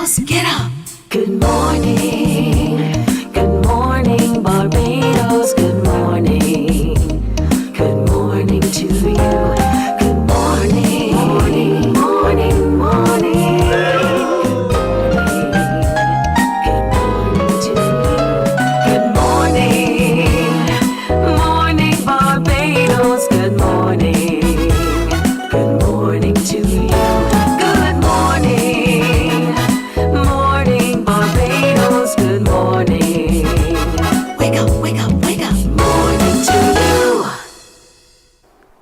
Barbados, get up. Good morning. Good morning, Barbados. Good morning. Good morning to you. Good morning. Morning, morning, morning. Good morning to you. Good morning. Morning, Barbados. Good morning. Good morning to you. Good morning. Morning, Barbados. Good morning. Wake up, wake up, wake up. Morning to you.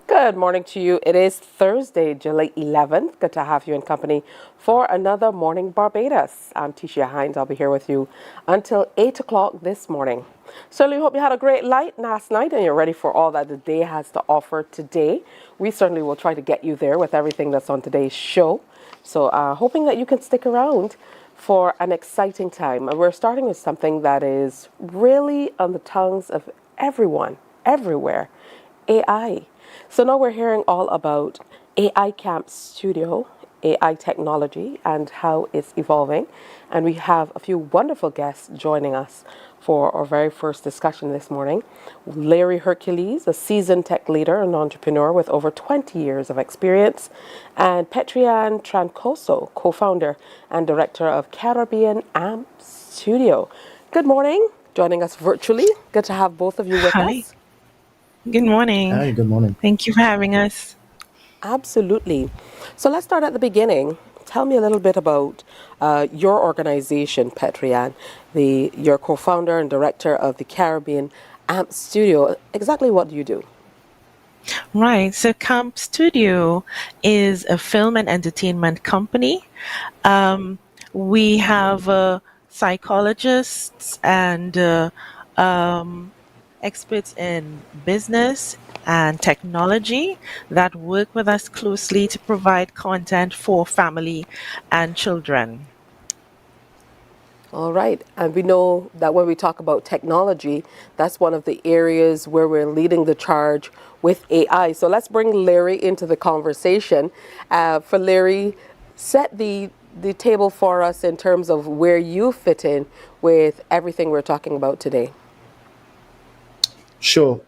Good morning to you. It is Thursday, July 11th. Good to have you in company for another Morning Barbados. I'm Tisha Hines. I'll be here with you until 8 o'clock this morning. Certainly hope you had a great night last night and you're ready for all that the day has to offer today. We certainly will try to get you there with everything that's on today's show. So hoping that you can stick around for an exciting time. And we're starting with something that is really on the tongues of everyone, everywhere, AI. So now we're hearing all about AI Camp Studio, AI technology, and how it's evolving. And we have a few wonderful guests joining us for our very first discussion this morning. Larry Hercules, a seasoned tech leader and entrepreneur with over 20 years of experience, and Petrian Trancoso, co-founder and director of Caribbean Amp Studio. Good morning, joining us virtually. Good to have both of you with Hi, us. good morning. Hi, good morning. Thank you for having us. Absolutely. So let's start at the beginning. Tell me a little bit about your organization, Petrian, your co-founder and director of the Caribbean Amp Studio. Exactly what do you do? Right, so Camp Studio is a film and entertainment company. Um, we have psychologists and experts in business and technology that work with us closely to provide content for family and children. All right. And we know that when we talk about technology, that's one of the areas where we're leading the charge with AI. So let's bring Larry into the conversation. For Larry, set the table for us in terms of where you fit in with everything we're talking about today. Sure.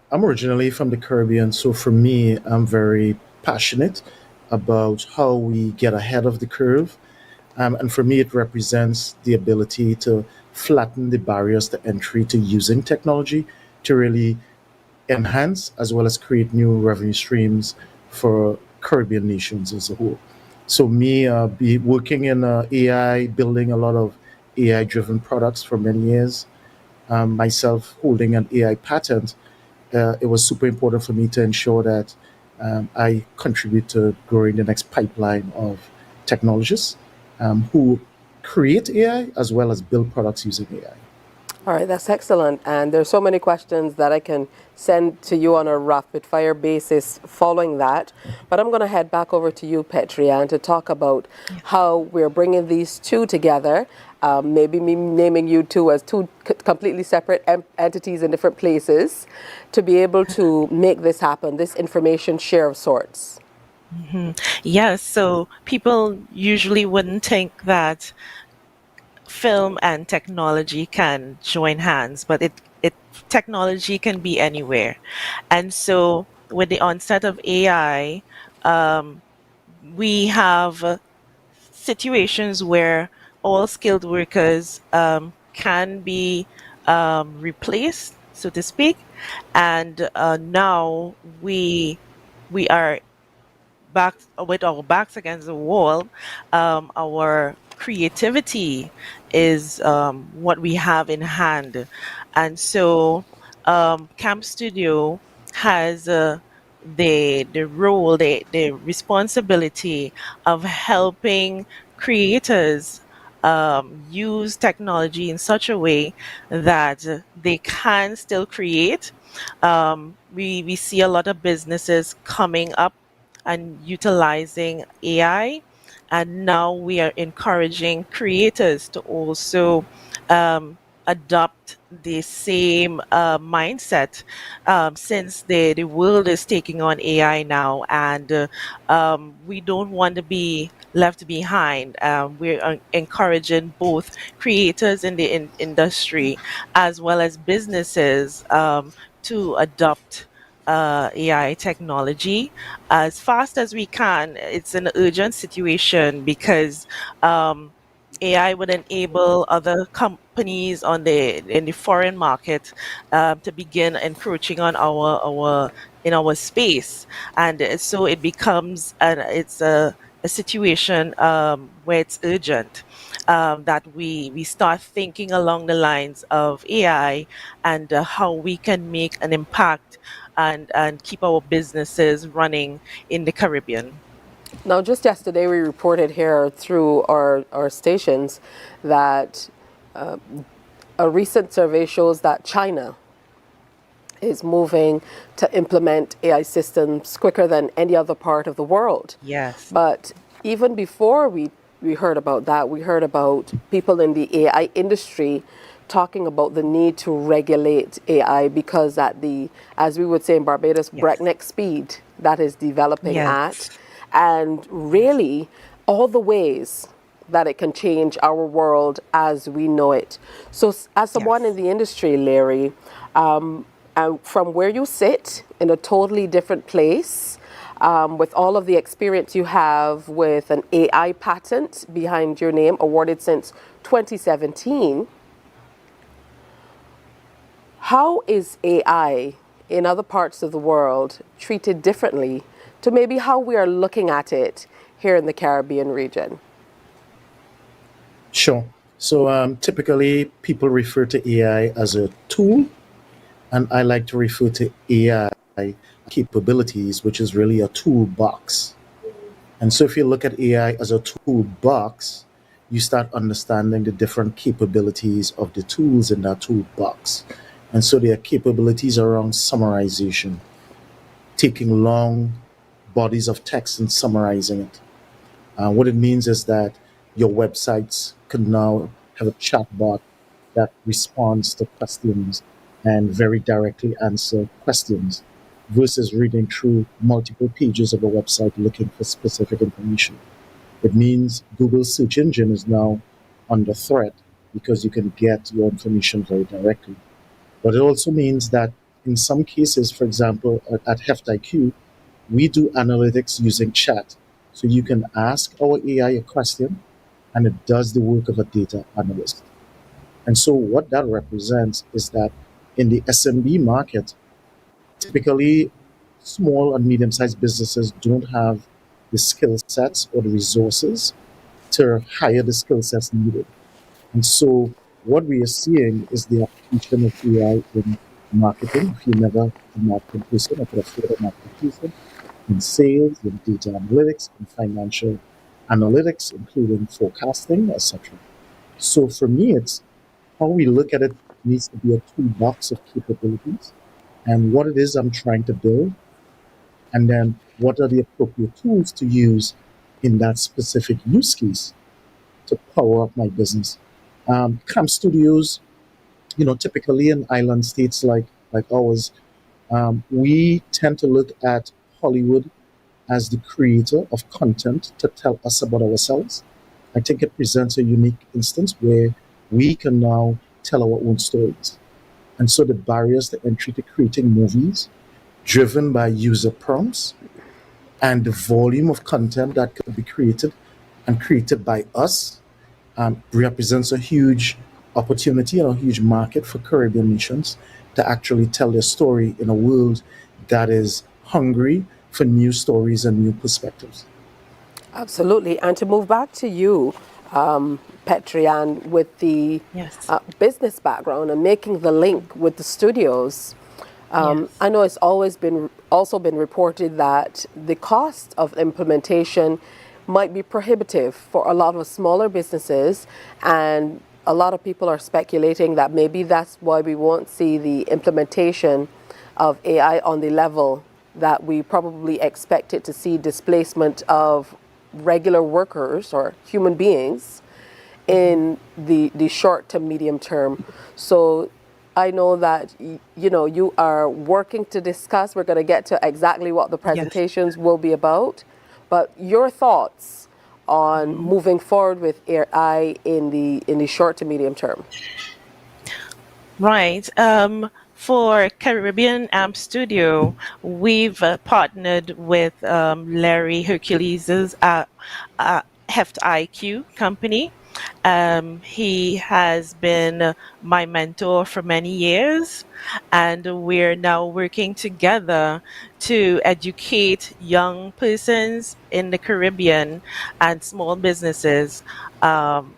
I'm originally from the Caribbean, so for me, I'm very passionate about how we get ahead of the curve. And for me, it represents the ability to flatten the barriers to entry to using technology to really enhance as well as create new revenue streams for Caribbean nations as a whole. So me, be working in AI, building a lot of AI-driven products for many years, myself holding an AI patent, it was super important for me to ensure that I contribute to growing the next pipeline of technologists who create AI as well as build products using AI. All right, that's excellent. And there's so many questions that I can send to you on a rapid fire basis following that. But I'm going to head back over to you, Petrian, to talk about how we're bringing these two together. Maybe me naming you two as two completely separate entities in different places to be able to make this happen, this information share of sorts. Yes, so people usually wouldn't think that film and technology can join hands, but it technology can be anywhere. And so with the onset of AI, um, we have situations where all skilled workers can be replaced, so to speak. And now we are back with our backs against the wall. Our creativity is what we have in hand, and so Camp Studio has the role, the responsibility of helping creators use technology in such a way that they can still create. We see a lot of businesses coming up and utilizing AI. And now we are encouraging creators to also adopt the same mindset, since the world is taking on AI now, and we don't want to be left behind. We're encouraging both creators in the industry as well as businesses to adopt AI technology as fast as we can. It's an urgent situation because AI would enable other companies on the in the foreign market to begin encroaching on our in our space, and so it becomes it's a situation where it's urgent, that we start thinking along the lines of AI and how we can make an impact and keep our businesses running in the Caribbean. Now, just yesterday, we reported here through our stations that a recent survey shows that China is moving to implement AI systems quicker than any other part of the world. Yes. But even before we heard about that, we heard about people in the AI industry talking about the need to regulate AI because at the, as we would say in Barbados, Yes. breakneck speed that is developing at, Yes. and really all the ways that it can change our world as we know it. So, as someone in Yes. the industry, Larry, from where you sit in a totally different place, with all of the experience you have with an AI patent behind your name, awarded since 2017, how is AI in other parts of the world treated differently to maybe how we are looking at it here in the Caribbean region? Sure. So typically, people refer to AI as a tool, and I like to refer to AI capabilities, which is really a toolbox. And so, if you look at AI as a toolbox, you start understanding the different capabilities of the tools in that toolbox. And so, there are capabilities around summarization, taking long bodies of text and summarizing it. What it means is that your websites can now have a chatbot that responds to questions and very directly answer questions versus reading through multiple pages of a website looking for specific information. It means Google's search engine is now under threat because you can get your information very directly. But it also means that in some cases, for example, at Heft IQ, we do analytics using chat. So you can ask our AI a question and it does the work of a data analyst. And so what that represents is that in the SMB market, typically small and medium sized businesses don't have the skill sets or the resources to hire the skill sets needed. And so what we are seeing is the application of AI in marketing. If you never a marketing person, I could afford a marketing person in sales, in data analytics, in financial analytics, including forecasting, etc. So for me, it's how we look at it needs to be a toolbox of capabilities and what it is I'm trying to build, and then what are the appropriate tools to use in that specific use case to power up my business. Camp studios, typically in island states like ours, we tend to look at Hollywood as the creator of content to tell us about ourselves. I think it presents a unique instance where we can now tell our own stories. And so the barriers to entry to creating movies driven by user prompts and the volume of content that could be created and created by us represents a huge opportunity and a huge market for Caribbean nations to actually tell their story in a world that is hungry for new stories and new perspectives. Absolutely. And to move back to you, Petrian, with the Yes. business background and making the link with the studios, I Yes. know it's always been also been reported that the cost of implementation might be prohibitive for a lot of smaller businesses, and a lot of people are speculating that maybe that's why we won't see the implementation of AI on the level that we probably expected to see displacement of regular workers or human beings in the short to medium term. So I know that you are working to discuss. We're going to get to exactly what the Yes. presentations will be about, but your thoughts on moving forward with AI in the short to medium term. Right. For Caribbean Amp Studio, we've partnered with Larry Hercules's Heft IQ company. He has been my mentor for many years, and we're now working together to educate young persons in the Caribbean and small businesses. Um,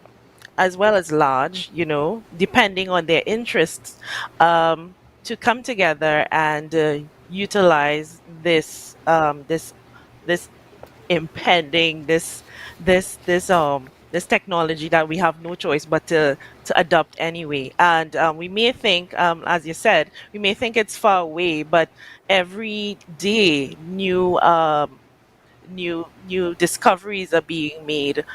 as well as large, depending on their interests, to come together and utilize this impending this technology that we have no choice but to adopt anyway. And we may think, as you said, we may think it's far away, but every day new discoveries are being made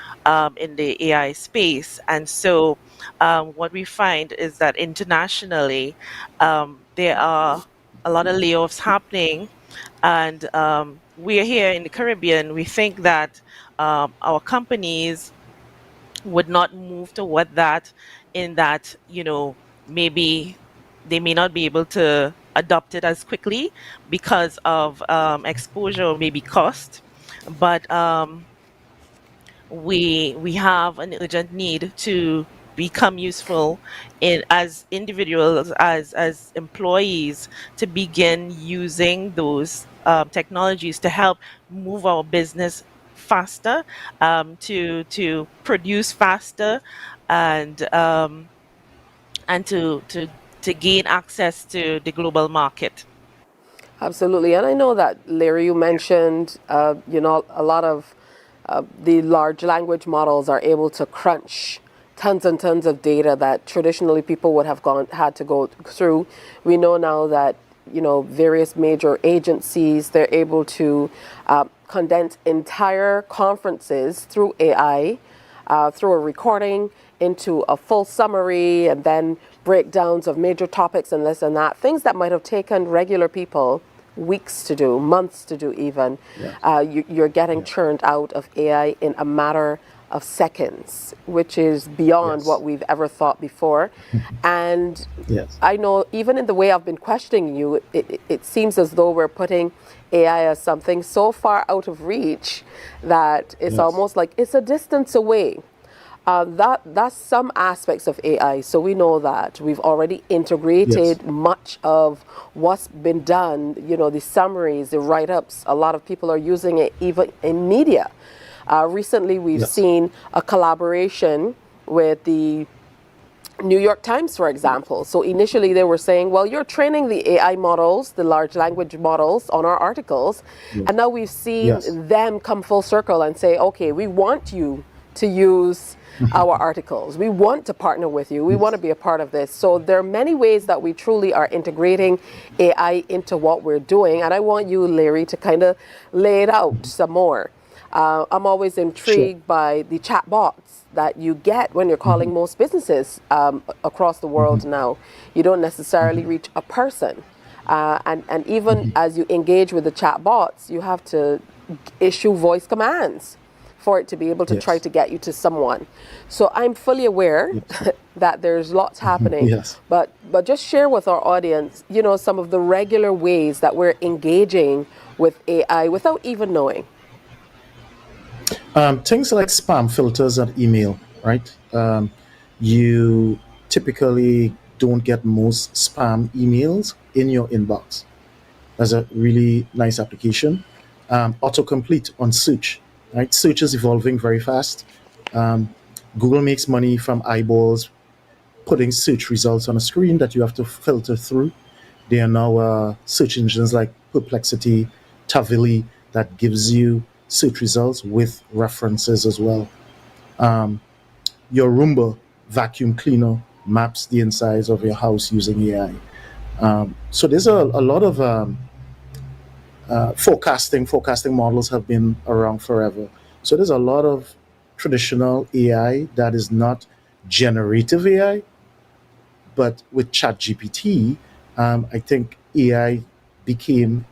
in the AI space. And so what we find is that internationally, there are a lot of layoffs happening. And we're here in the Caribbean. We think that our companies would not move toward that, in that, maybe they may not be able to adopt it as quickly because of exposure or maybe cost. But we have an urgent need to become useful in as individuals, as employees, to begin using those technologies to help move our business faster, to produce faster, and and to gain access to the global market. Absolutely. And I know that, Larry, you mentioned, a lot of the large language models are able to crunch tons and tons of data that traditionally people would have had to go through. We know now that, various major agencies, they're able to condense entire conferences through AI, through a recording into a full summary, and then breakdowns of major topics and this and that, things that might have taken regular people weeks to do, months to do even. Yes. You're getting churned out of AI in a matter of seconds, which is beyond Yes. what we've ever thought before. And Yes. I know even in the way I've been questioning you, it seems as though we're putting AI as something so far out of reach that it's Yes. almost like it's a distance away. That's some aspects of AI. So we know that we've already Yes. integrated much of what's been done. The summaries, the write-ups. A lot of people are using it even in media. Recently, we've Yes. seen a collaboration with the New York Times, for example. So initially they were saying, well, you're training the AI models, the large language models, on our articles. Yes. And now we've seen Yes. them come full circle and say, okay, we want you to use our articles. We want to partner with you. We want to be a part of this. So there are many ways that we truly are integrating AI into what we're doing. And I want you, Larry, to kind of lay it out some more. I'm always Sure. intrigued by the chatbots that you get when you're calling most businesses across the world now. You don't necessarily reach a person. And even as you engage with the chatbots, you have to issue voice commands for it to be able to try Yes. to get you to someone. So I'm fully aware Yes. that there's lots happening, Yes. but just share with our audience, some of the regular ways that we're engaging with AI without even knowing. Things like spam filters and email, right? You typically don't get most spam emails in your inbox. That's a really nice application. Autocomplete on search, right? Search is evolving very fast. Um, Google makes money from eyeballs putting search results on a screen that you have to filter through. There are now search engines like Perplexity, Tavili that gives you search results with references as well. Um, your Roomba vacuum cleaner maps the insides of your house using AI. So there's a lot of forecasting models have been around forever. So there's a lot of traditional AI that is not generative AI, but with ChatGPT, I think AI became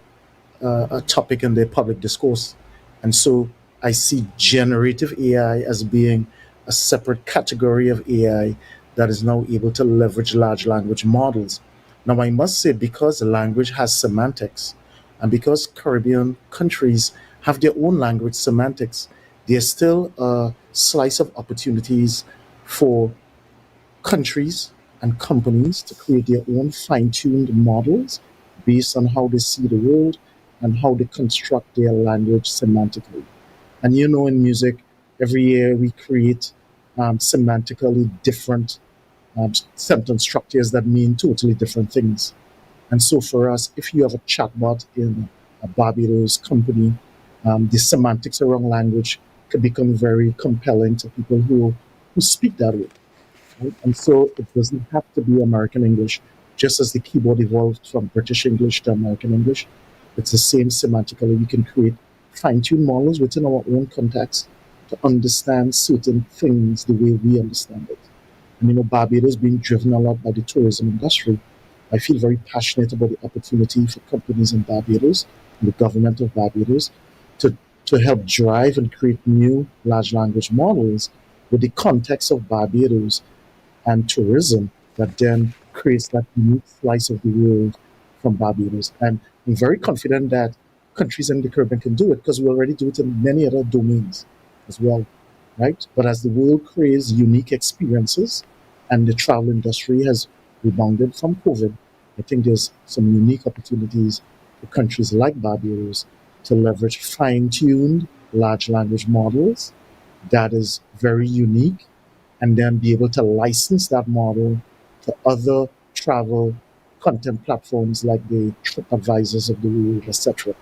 a topic in the public discourse. And so I see generative AI as being a separate category of AI that is now able to leverage large language models. Now, I must say, because the language has semantics, and because Caribbean countries have their own language semantics, there's still a slice of opportunities for countries and companies to create their own fine-tuned models based on how they see the world and how they construct their language semantically. And in music, every year we create semantically different sentence structures that mean totally different things. And so for us, if you have a chatbot in a Barbados company, the semantics around language could become very compelling to people who speak that way. Right? And so it doesn't have to be American English, just as the keyboard evolved from British English to American English. It's the same semantically. We can create fine-tuned models within our own context to understand certain things the way we understand it. And Barbados being driven a lot by the tourism industry, I feel very passionate about the opportunity for companies in Barbados and the government of Barbados to help drive and create new large language models with the context of Barbados and tourism that then creates that unique slice of the world from Barbados. And I'm very confident that countries in the Caribbean can do it because we already do it in many other domains as well, right? But as the world creates unique experiences and the travel industry has rebounded from COVID, I think there's some unique opportunities for countries like Barbados to leverage fine-tuned large language models that is very unique and then be able to license that model to other travel content platforms like the TripAdvisors of the world, etc.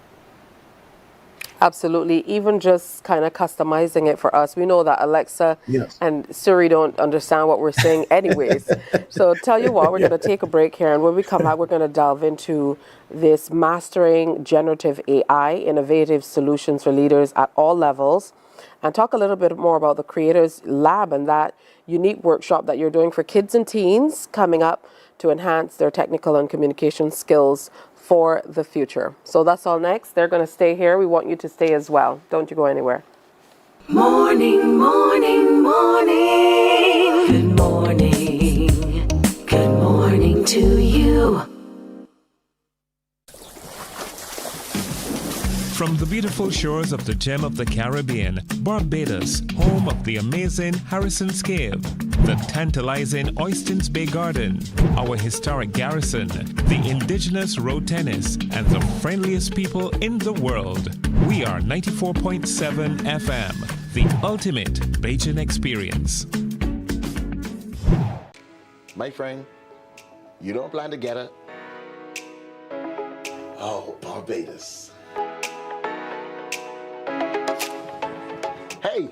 Absolutely. Even just kind of customizing it for us. We know that Alexa Yes. and Siri don't understand what we're saying anyways. So tell you what, we're going to take a break here. And when we come back, we're going to delve into this mastering generative AI, innovative solutions for leaders at all levels, and talk a little bit more about the Creators Lab and that unique workshop that you're doing for kids and teens coming up to enhance their technical and communication skills for the future. So that's all next. They're going to stay here. We want you to stay as well. Don't you go anywhere. Morning, morning, morning. Good morning. Good morning to you. From the beautiful shores of the gem of the Caribbean, Barbados, home of the amazing Harrison's Cave, the tantalizing Oystins Bay Garden, our historic garrison, the indigenous road tennis, and the friendliest people in the world. We are 94.7 FM, the ultimate Bajan experience. My friend, you don't plan to get it? Oh, Barbados. Hey,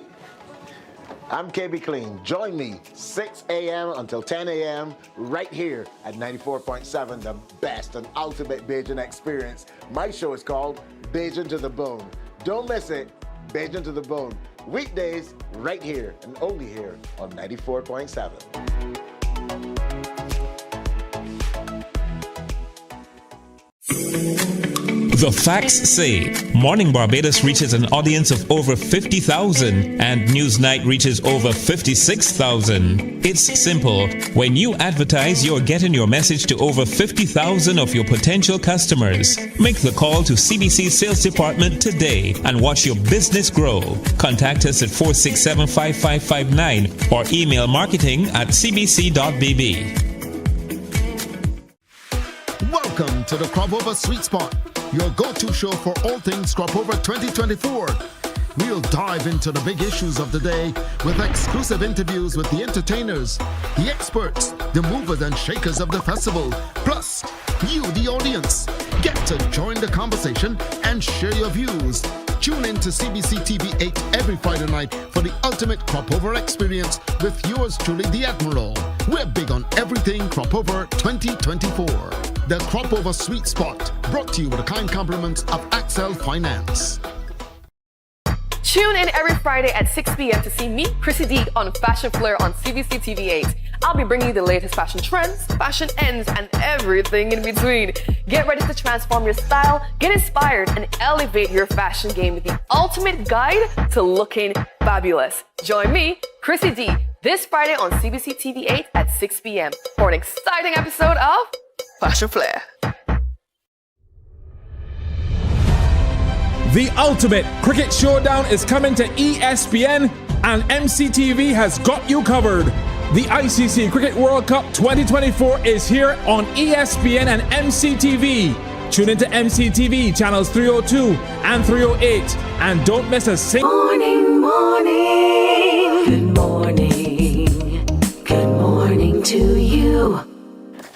I'm KB Clean. Join me 6 a.m. until 10 a.m. right here at 94.7, the best and ultimate Bajan experience. My show is called Bajan to the Bone. Don't miss it, Bajan to the Bone. Weekdays right here and only here on 94.7. The facts say Morning Barbados reaches an audience of over 50,000 and Newsnight reaches over 56,000. It's simple. When you advertise, you're getting your message to over 50,000 of your potential customers. Make the call to CBC Sales Department today and watch your business grow. Contact us at 467-5559 or email marketing@cbc.bb. Welcome to the Crop Over Sweet Spot, your go-to show for all things Crop Over 2024. We'll dive into the big issues of the day with exclusive interviews with the entertainers, the experts, the movers and shakers of the festival, plus you, the audience. Get to join the conversation and share your views. Tune in to CBC TV 8 every Friday night for the ultimate Crop Over experience with yours truly, the Admiral. We're big on everything Crop Over 2024. The Crop Over Sweet Spot, brought to you with the kind compliments of Axel Finance. Tune in every Friday at 6 p.m. to see me, Chrissy D, on Fashion Flair on CBC TV8. I'll be bringing you the latest fashion trends, fashion ends, and everything in between. Get ready to transform your style, get inspired, and elevate your fashion game with the ultimate guide to looking fabulous. Join me, Chrissy D, this Friday on CBC TV8 at 6 p.m. for an exciting episode of Fashion Flair. The ultimate cricket showdown is coming to ESPN, and MCTV has got you covered. The ICC Cricket World Cup 2024 is here on ESPN and MCTV. Tune into MCTV channels 302 and 308, and don't miss a single. Morning, morning. Good morning. Good morning to you.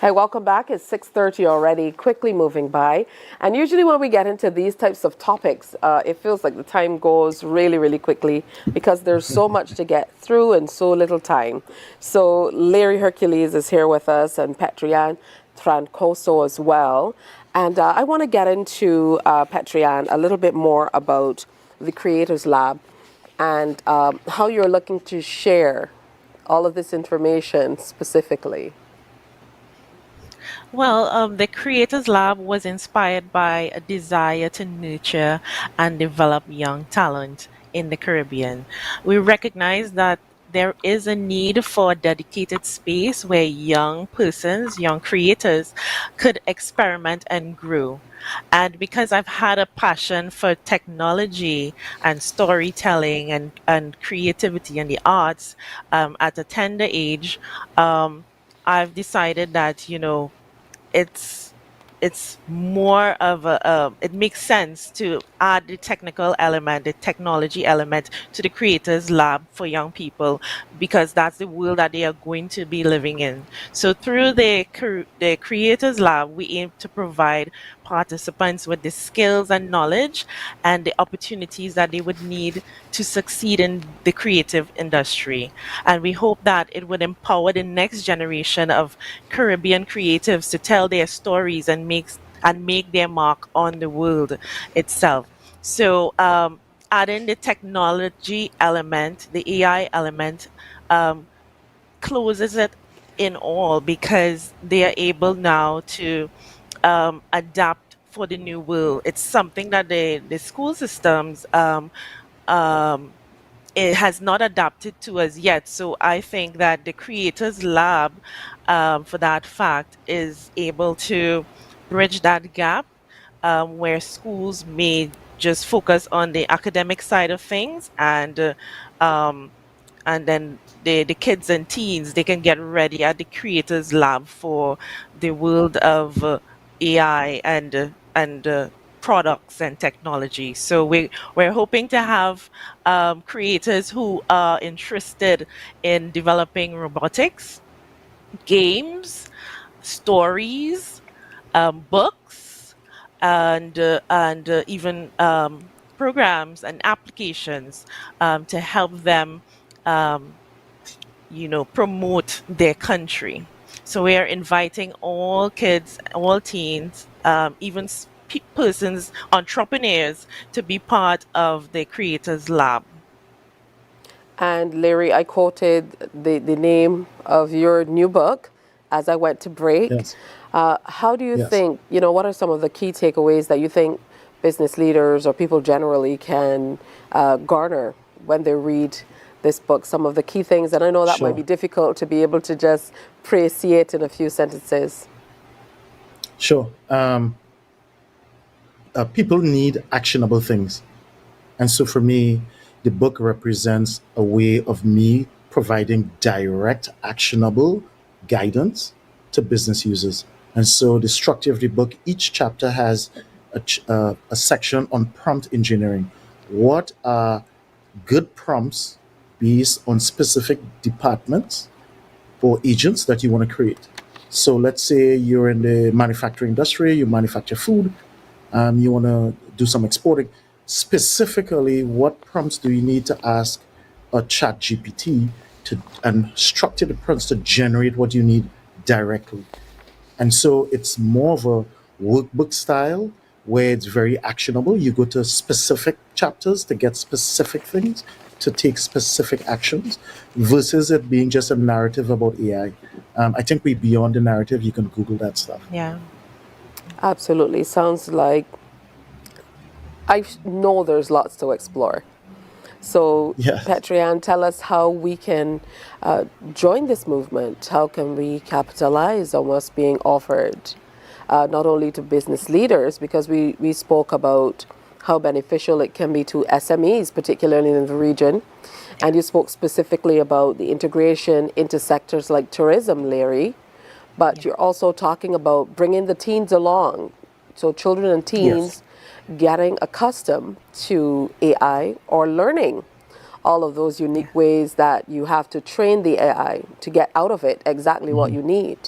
Hey, welcome back. It's 6:30 already, quickly moving by. And usually when we get into these types of topics, it feels like the time goes really, really quickly because there's so much to get through and so little time. So Larry Hercules is here with us and Petrian Trancoso as well. And I want to get into, Petrian, a little bit more about the Creators Lab and how you're looking to share all of this information specifically. Well, the Creators Lab was inspired by a desire to nurture and develop young talent in the Caribbean. We recognize that there is a need for a dedicated space where young persons, young creators, could experiment and grow. And because I've had a passion for technology and storytelling and creativity and the arts at a tender age, I've decided that, it's more of it makes sense to add the technical element, the technology element to the Creators Lab for young people, because that's the world that they are going to be living in. So through the Creators Lab, we aim to provide participants with the skills and knowledge and the opportunities that they would need to succeed in the creative industry. And we hope that it would empower the next generation of Caribbean creatives to tell their stories and make their mark on the world itself. So adding the technology element, the AI element, closes it in all, because they are able now to adapt for the new world. It's something that the school systems it has not adapted to as yet. So I think that the Creators Lab, for that fact, is able to bridge that gap, where schools may just focus on the academic side of things, and then the kids and teens, they can get ready at the Creators Lab for the world of AI and products and technology. So we're hoping to have creators who are interested in developing robotics, games, stories, books, and even programs and applications to help them, promote their country. So we are inviting all kids, all teens, even persons, entrepreneurs, to be part of the Creators Lab. And Larry, I quoted the name of your new book as I went to break. Yes. How do you Yes. think, what are some of the key takeaways that you think business leaders or people generally can garner when they read this book? Some of the key things, and I know that Sure. might be difficult to be able to just appreciate in a few sentences. Sure. People need actionable things. And so for me, the book represents a way of me providing direct, actionable guidance to business users. And so the structure of the book, each chapter has a section on prompt engineering. What are good prompts based on specific departments or agents that you want to create? So let's say you're in the manufacturing industry, you manufacture food, you want to do some exporting. Specifically, what prompts do you need to ask a chat GPT and structure the prompts to generate what you need directly? And so it's more of a workbook style where it's very actionable. You go to specific chapters to get specific things, to take specific actions, versus it being just a narrative about AI. I think we're beyond the narrative. You can Google that stuff. Yeah. Absolutely. Sounds like I know there's lots to explore. So, Yes. Petrianne, tell us how we can join this movement. How can we capitalize on what's being offered, not only to business leaders, because we spoke about how beneficial it can be to SMEs, particularly in the region. And you spoke specifically about the integration into sectors like tourism, Larry. But you're also talking about bringing the teens along. So children and teens getting accustomed to AI or learning all of those unique ways that you have to train the AI to get out of it exactly what you need.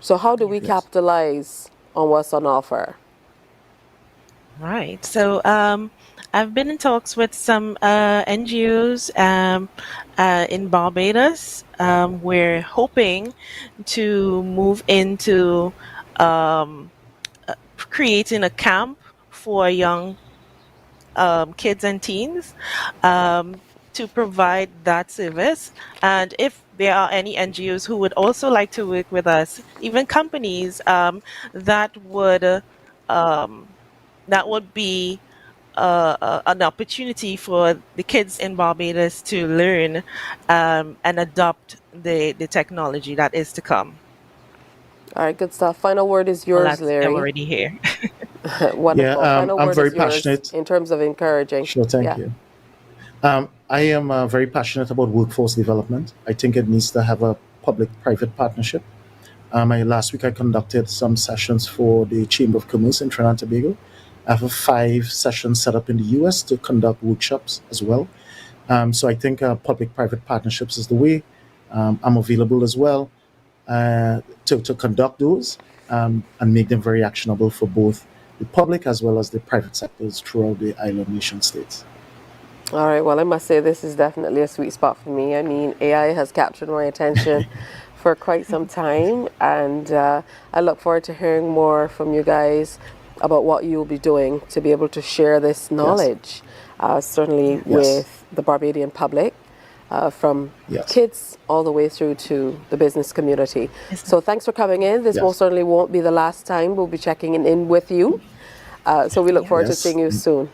So how do we capitalize on what's on offer? Right. So I've been in talks with some NGOs in Barbados. We're hoping to move into creating a camp for young kids and teens to provide that service. And if there are any NGOs who would also like to work with us, even companies that would be an opportunity for the kids in Barbados to learn and adopt the technology that is to come. All right, good stuff. Final word is yours, Well, Larry. I'm already here. Wonderful. Final I'm word very is yours passionate. in terms of encouraging. Sure, thank you. I am very passionate about workforce development. I think it needs to have a public-private partnership. Last week I conducted some sessions for the Chamber of Commerce in Trinidad and Tobago. I have 5 sessions set up in the US to conduct workshops as well. So I think public-private partnerships is the way. I'm available as well to conduct those and make them very actionable for both the public as well as the private sectors throughout the island nation states. All right, well, I must say this is definitely a sweet spot for me. I mean, AI has captured my attention for quite some time, and I look forward to hearing more from you guys about what you'll be doing to be able to share this knowledge, certainly with the Barbadian public, from kids all the way through to the business community. So thanks for coming in. This most certainly won't be the last time we'll be checking in with you. So we look forward to seeing you soon.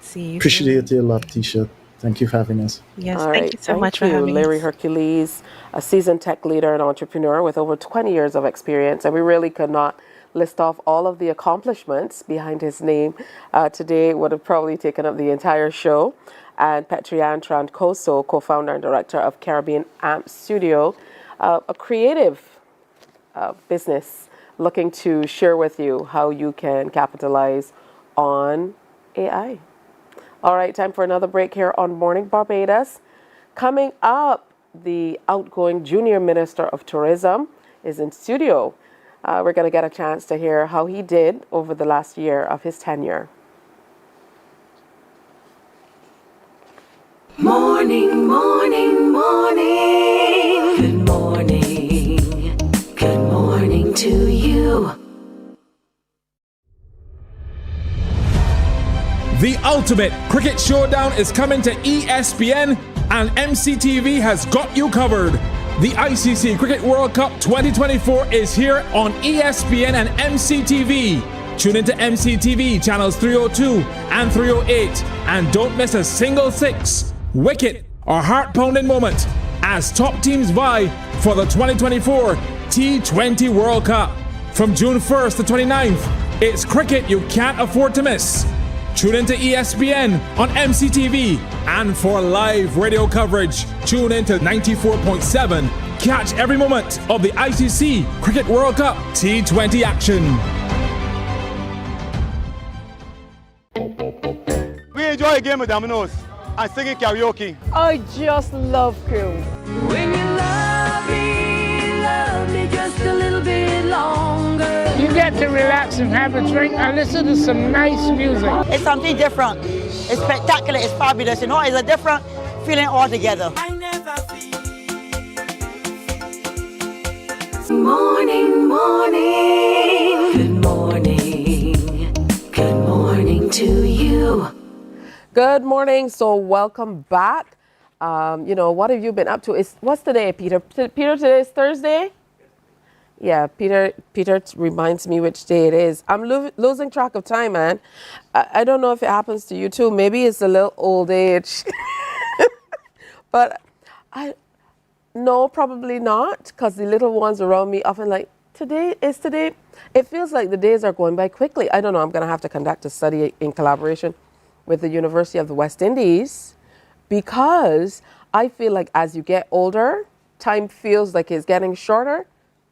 See you. Appreciate your love, Tisha. Thank you for having us. Yes, All thank right, you so much for having Larry us. Hercules, a seasoned tech leader and entrepreneur with over 20 years of experience. And we really could not list off all of the accomplishments behind his name. Today would have probably taken up the entire show. And Petrianne Trancoso, co-founder and director of Caribbean Amp Studio, a creative business looking to share with you how you can capitalize on AI. All right, time for another break here on Morning Barbados. Coming up, the outgoing Junior Minister of Tourism is in studio. We're going to get a chance to hear how he did over the last year of his tenure. Morning, morning, morning. Good morning. Good morning to you. The ultimate cricket showdown is coming to ESPN, and MCTV has got you covered. The ICC Cricket World Cup 2024 is here on ESPN and MCTV. Tune into MCTV channels 302 and 308, and don't miss a single six, wicket, or heart-pounding moment as top teams vie for the 2024 T20 World Cup. From June 1st to 29th, it's cricket you can't afford to miss. Tune into ESPN on MCTV, and for live radio coverage, tune into 94.7. Catch every moment of the ICC Cricket World Cup T20 action. We enjoy a game of dominoes and singing karaoke. I just love cruise. When you love me just a little bit longer. You get to relax and have a drink and listen to some nice music. It's something different. It's spectacular. It's fabulous. You know, it's a different feeling altogether. I never feel. Morning, morning. Good morning. to you. Good morning. So welcome back. What have you been up to? What's today, Peter? Peter, today is Thursday? Yeah, Peter reminds me which day it is. I'm losing track of time, man. I don't know if it happens to you too. Maybe it's a little old age. But no, probably not, because the little ones around me often like, today is today. It feels like the days are going by quickly. I don't know. I'm going to have to conduct a study in collaboration with the University of the West Indies, because I feel like as you get older, time feels like it's getting shorter,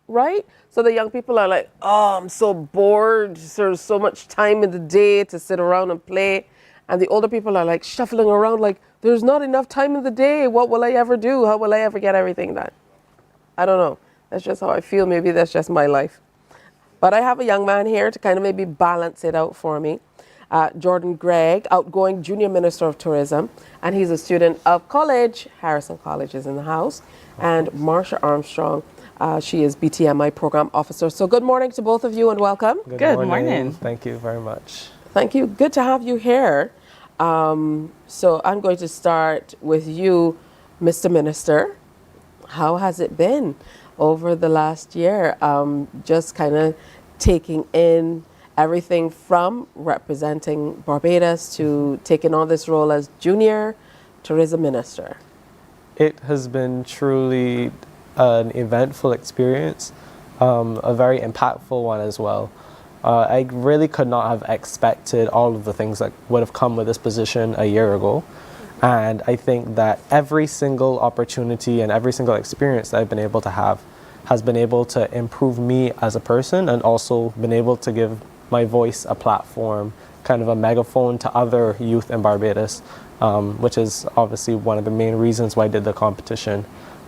right? So the young people are like, oh, I'm so bored. There's so much time in the day to sit around and play. And the older people are like shuffling around like, there's not enough time in the day. What will I ever do? How will I ever get everything done? I don't know. That's just how I feel. Maybe that's just my life. But I have a young man here to kind of maybe balance it out for me. Jordan Gregg, outgoing Junior Minister of Tourism, and he's a student of college. Harrison College is in the house. And Marsha Armstrong, she is BTMI Program Officer. So good morning to both of you and welcome. Good morning. Thank you very much. Thank you. Good to have you here. So I'm going to start with you, Mr. Minister. How has it been over the last year? Just kind of taking in everything from representing Barbados to taking on this role as Junior Tourism Minister. It has been truly an eventful experience, a very impactful one as well. I really could not have expected all of the things that would have come with this position a year ago. And I think that every single opportunity and every single experience that I've been able to have has been able to improve me as a person, and also been able to give my voice a platform, kind of a megaphone to other youth in Barbados, which is obviously one of the main reasons why I did the competition,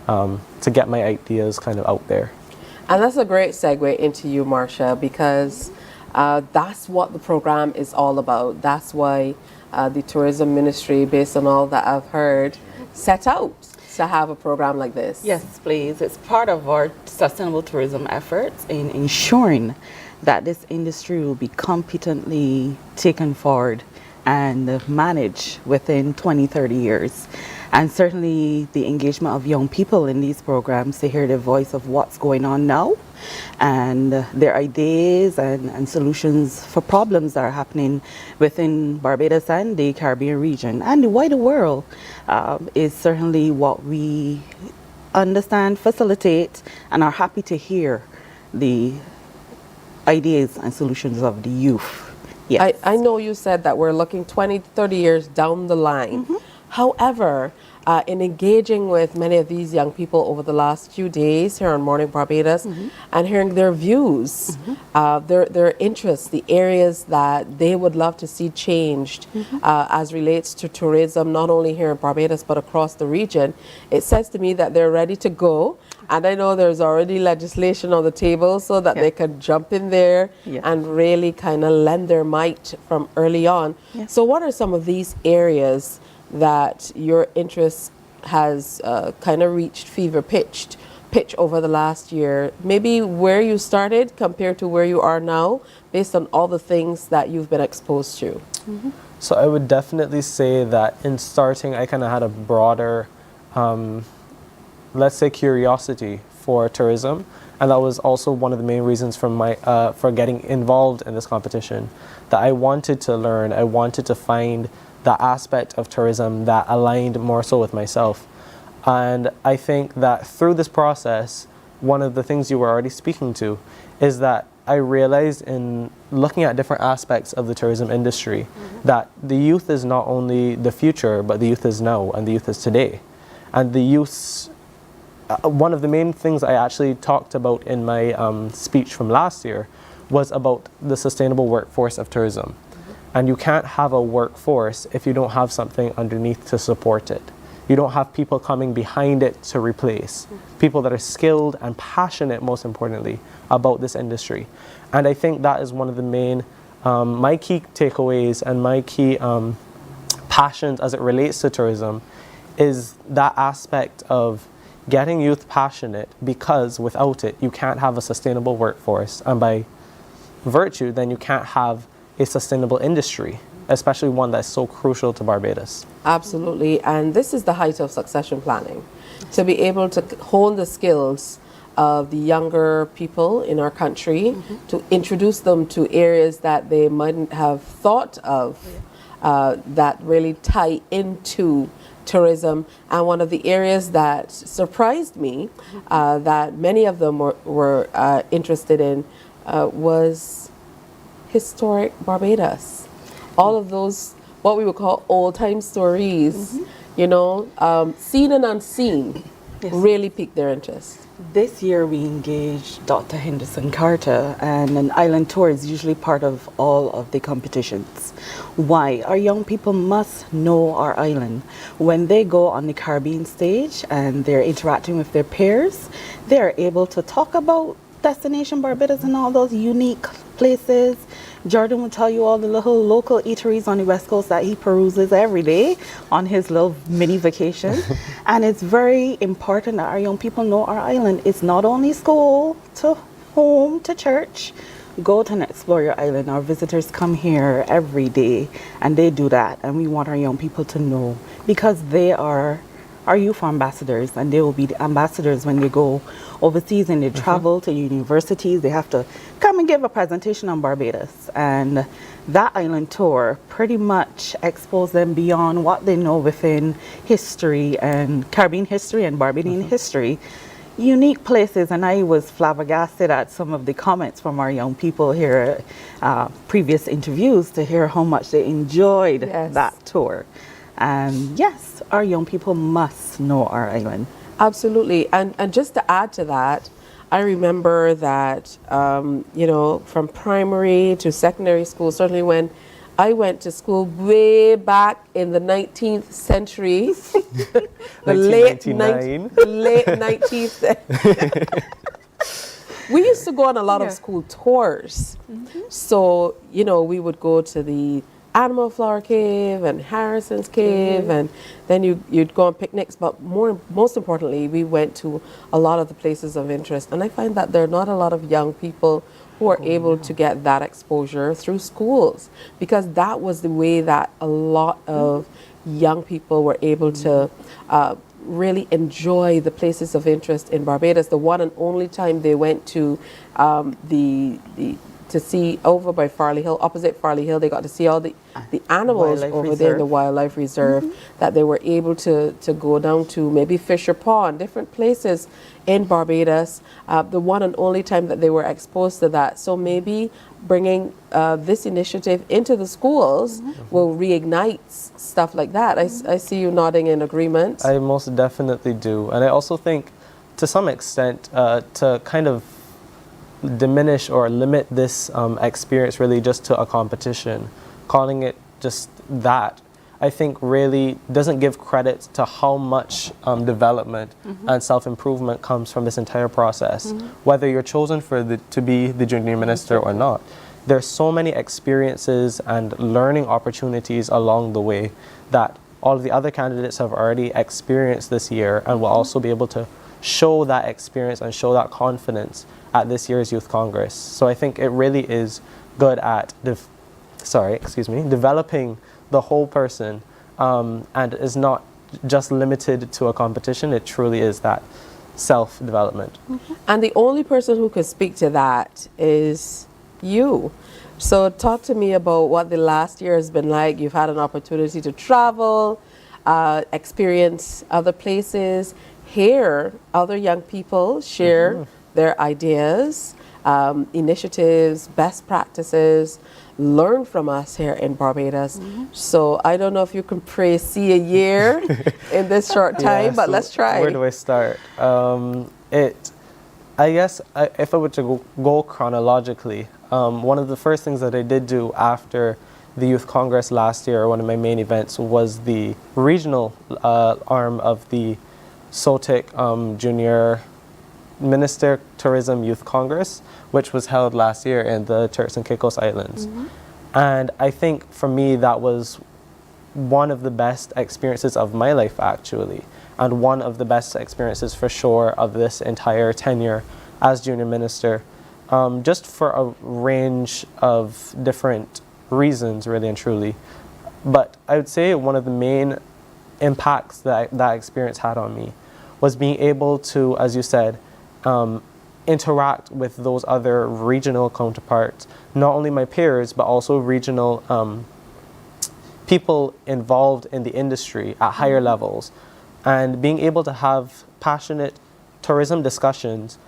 to get my ideas kind of out there. And that's a great segue into you, Marsha, because that's what the program is all about. That's why the tourism ministry, based on all that I've heard, set out to have a program like this. Yes, please. It's part of our sustainable tourism efforts in ensuring that this industry will be competently taken forward and managed within 20, 30 years. And certainly the engagement of young people in these programs to hear the voice of what's going on now and their ideas and solutions for problems that are happening within Barbados and the Caribbean region and the wider world is certainly what we understand, facilitate, and are happy to hear the ideas and solutions of the youth. Yes. I know you said that we're looking 20, 30 years down the line. Mm-hmm. However, in engaging with many of these young people over the last few days here on Morning Barbados, mm-hmm. and hearing their views, mm-hmm. Their interests, the areas that they would love to see changed, mm-hmm. As relates to tourism, not only here in Barbados but across the region, it says to me that they're ready to go. And I know there's already legislation on the table so that they could jump in there and really kind of lend their might from early on. Yeah. So what are some of these areas that your interest has kind of reached fever pitch over the last year? Maybe where you started compared to where you are now, based on all the things that you've been exposed to. Mm-hmm. So I would definitely say that in starting, I kind of had a broader, let's say, curiosity for tourism. And that was also one of the main reasons for getting involved in this competition, that I wanted to learn, I wanted to find the aspect of tourism that aligned more so with myself. And I think that through this process, one of the things you were already speaking to is that I realized in looking at different aspects of the tourism industry, mm-hmm. that the youth is not only the future, but the youth is now and the youth is today. And the youth's, one of the main things I actually talked about in my speech from last year was about the sustainable workforce of tourism. And you can't have a workforce if you don't have something underneath to support it. You don't have people coming behind it to replace. People that are skilled and passionate, most importantly, about this industry. And I think that is one of the main, my key takeaways and my key passions as it relates to tourism is that aspect of getting youth passionate, because without it, you can't have a sustainable workforce. And by virtue, then you can't have a sustainable industry. especially one that's so crucial to Barbados. Absolutely, and this is the height of succession planning, to be able to hone the skills of the younger people in our country, to introduce them to areas that they mightn't have thought of, that really tie into tourism. And one of the areas that surprised me, that many of them were interested in, was historic Barbados. All of those, what we would call old-time stories, you know, seen and unseen, really piqued their interest. This year we engaged Dr. Henderson Carter, and an island tour is usually part of all of the competitions. Why? Our young people must know our island. When they go on the Caribbean stage and they're interacting with their peers, they're able to talk about Destination Barbados and all those unique places. Jordan will tell you all the little local eateries on the West Coast that he peruses every day on his little mini vacation. And it's very important that our young people know our island. It's not only school to home to church. Go to and explore your island. Our visitors come here every day and they do that. And we want our young people to know, because they are our youth ambassadors, and they will be the ambassadors when they go overseas and they travel to universities. They have to come and give a presentation on Barbados, and that island tour pretty much exposes them beyond what they know within history and Caribbean history and Barbadian history. Unique places, and I was flabbergasted at some of the comments from our young people here, previous interviews, to hear how much they enjoyed that tour. And yes, our young people must know our island. Absolutely. And just to add to that, I remember that, you know, from primary to secondary school, certainly when I went to school way back in the 19th century, the late 19th. We used to go on a lot of school tours. So, you know, we would go to the Animal Flower Cave and Harrison's Cave, and then you'd go on picnics. But most importantly, we went to a lot of the places of interest. And I find that there are not a lot of young people who are able to get that exposure through schools, because that was the way that a lot of young people were able to really enjoy the places of interest in Barbados. The one and only time they went to to see over by Farley Hill, opposite Farley Hill, they got to see all the animals over there in the wildlife reserve, that they were able to go down to maybe Fisher Pond, different places in Barbados, the one and only time that they were exposed to that. So maybe bringing this initiative into the schools will reignite stuff like that. I see you nodding in agreement. I most definitely do. And I also think, to some extent, to kind of diminish or limit this experience really just to a competition, calling it just that, I think really doesn't give credit to how much development and self-improvement comes from this entire process, whether you're chosen to be the junior minister or not. There's so many experiences and learning opportunities along the way that all of the other candidates have already experienced this year, and will also be able to show that experience and show that confidence at this year's Youth Congress. So I think it really is good at developing the whole person, and is not just limited to a competition. It truly is that self-development. And the only person who could speak to that is you. So talk to me about what the last year has been like. You've had an opportunity to travel, experience other places, hear other young people share their ideas, initiatives, best practices, learn from us here in Barbados. So I don't know if you can see a year in this short time, but let's try. Where do I start? I guess if I were to go chronologically, one of the first things that I did do after the Youth Congress last year, one of my main events, was the regional arm of the SOTIC Junior Minister Tourism Youth Congress, which was held last year in the Turks and Caicos Islands. And I think for me that was one of the best experiences of my life, actually, and one of the best experiences for sure of this entire tenure as junior minister, just for a range of different reasons, really and truly. But I would say one of the main impacts that that experience had on me was being able to, as you said, interact with those other regional counterparts, not only my peers, but also regional people involved in the industry at higher levels, and being able to have passionate tourism discussions,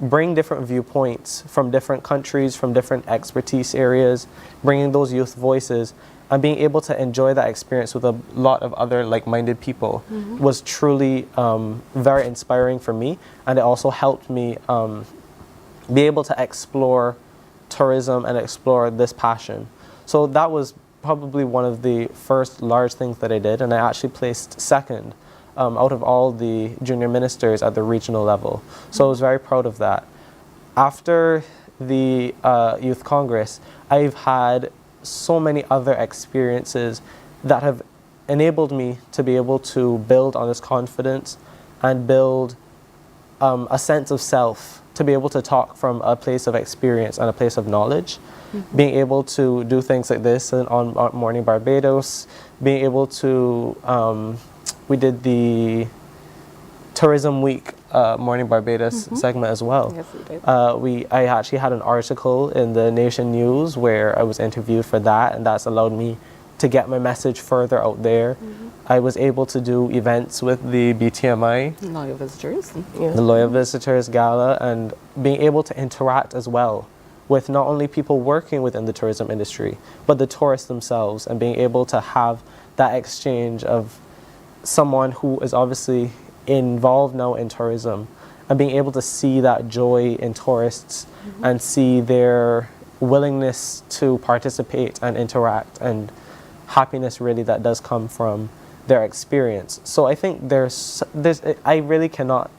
bring different viewpoints from different countries, from different expertise areas, bringing those youth voices, and being able to enjoy that experience with a lot of other like-minded people was truly very inspiring for me, and it also helped me be able to explore tourism and explore this passion. So that was probably one of the first large things that I did, and I actually placed second out of all the junior ministers at the regional level. So I was very proud of that. After the Youth Congress, I've had so many other experiences that have enabled me to be able to build on this confidence and build a sense of self, to be able to talk from a place of experience and a place of knowledge. Being able to do things like this on Mornin Barbados, being able to, we did the Tourism Week Mornin Barbados segment as well. Yes, we did. I actually had an article in the Nation News where I was interviewed for that, and that's allowed me to get my message further out there. I was able to do events with the BTMI, Loyal Visitors. the Loyal Visitors Gala, and being able to interact as well with not only people working within the tourism industry, but the tourists themselves, and being able to have that exchange of someone who is obviously involved now in tourism, and being able to see that joy in tourists and see their willingness to participate and interact, and happiness really that does come from their experience. So I think there's I really cannot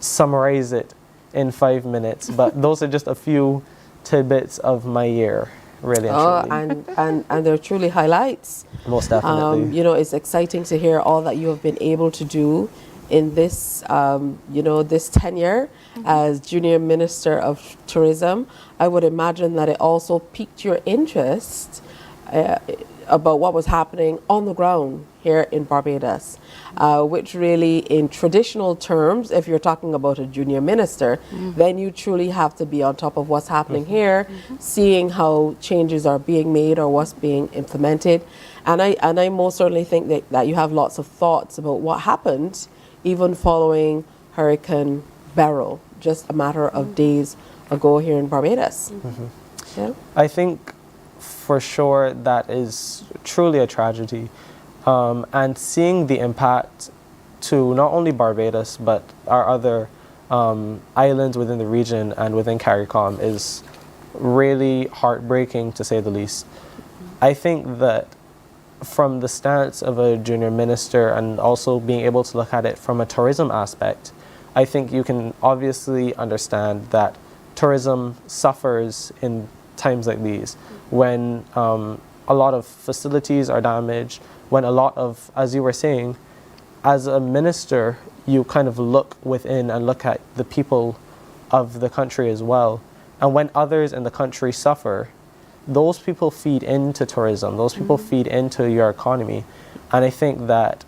summarize it in 5 minutes, but those are just a few tidbits of my year, really and truly. And they're truly highlights. Most definitely. You know, it's exciting to hear all that you have been able to do in this, you know, this tenure as Junior Minister of Tourism. I would imagine that it also piqued your interest about what was happening on the ground here in Barbados, which really, in traditional terms, if you're talking about a junior minister, then you truly have to be on top of what's happening here, seeing how changes are being made or what's being implemented. And I most certainly think that you have lots of thoughts about what happened even following Hurricane Beryl, just a matter of days ago here in Barbados. Yeah? I think for sure that is truly a tragedy. And seeing the impact to not only Barbados, but our other islands within the region and within CARICOM is really heartbreaking, to say the least. I think that from the stance of a junior minister, and also being able to look at it from a tourism aspect, I think you can obviously understand that tourism suffers in times like these, when a lot of facilities are damaged, when a lot of, as you were saying, as a minister, you kind of look within and look at the people of the country as well. And when others in the country suffer, those people feed into tourism, those people feed into your economy. And I think that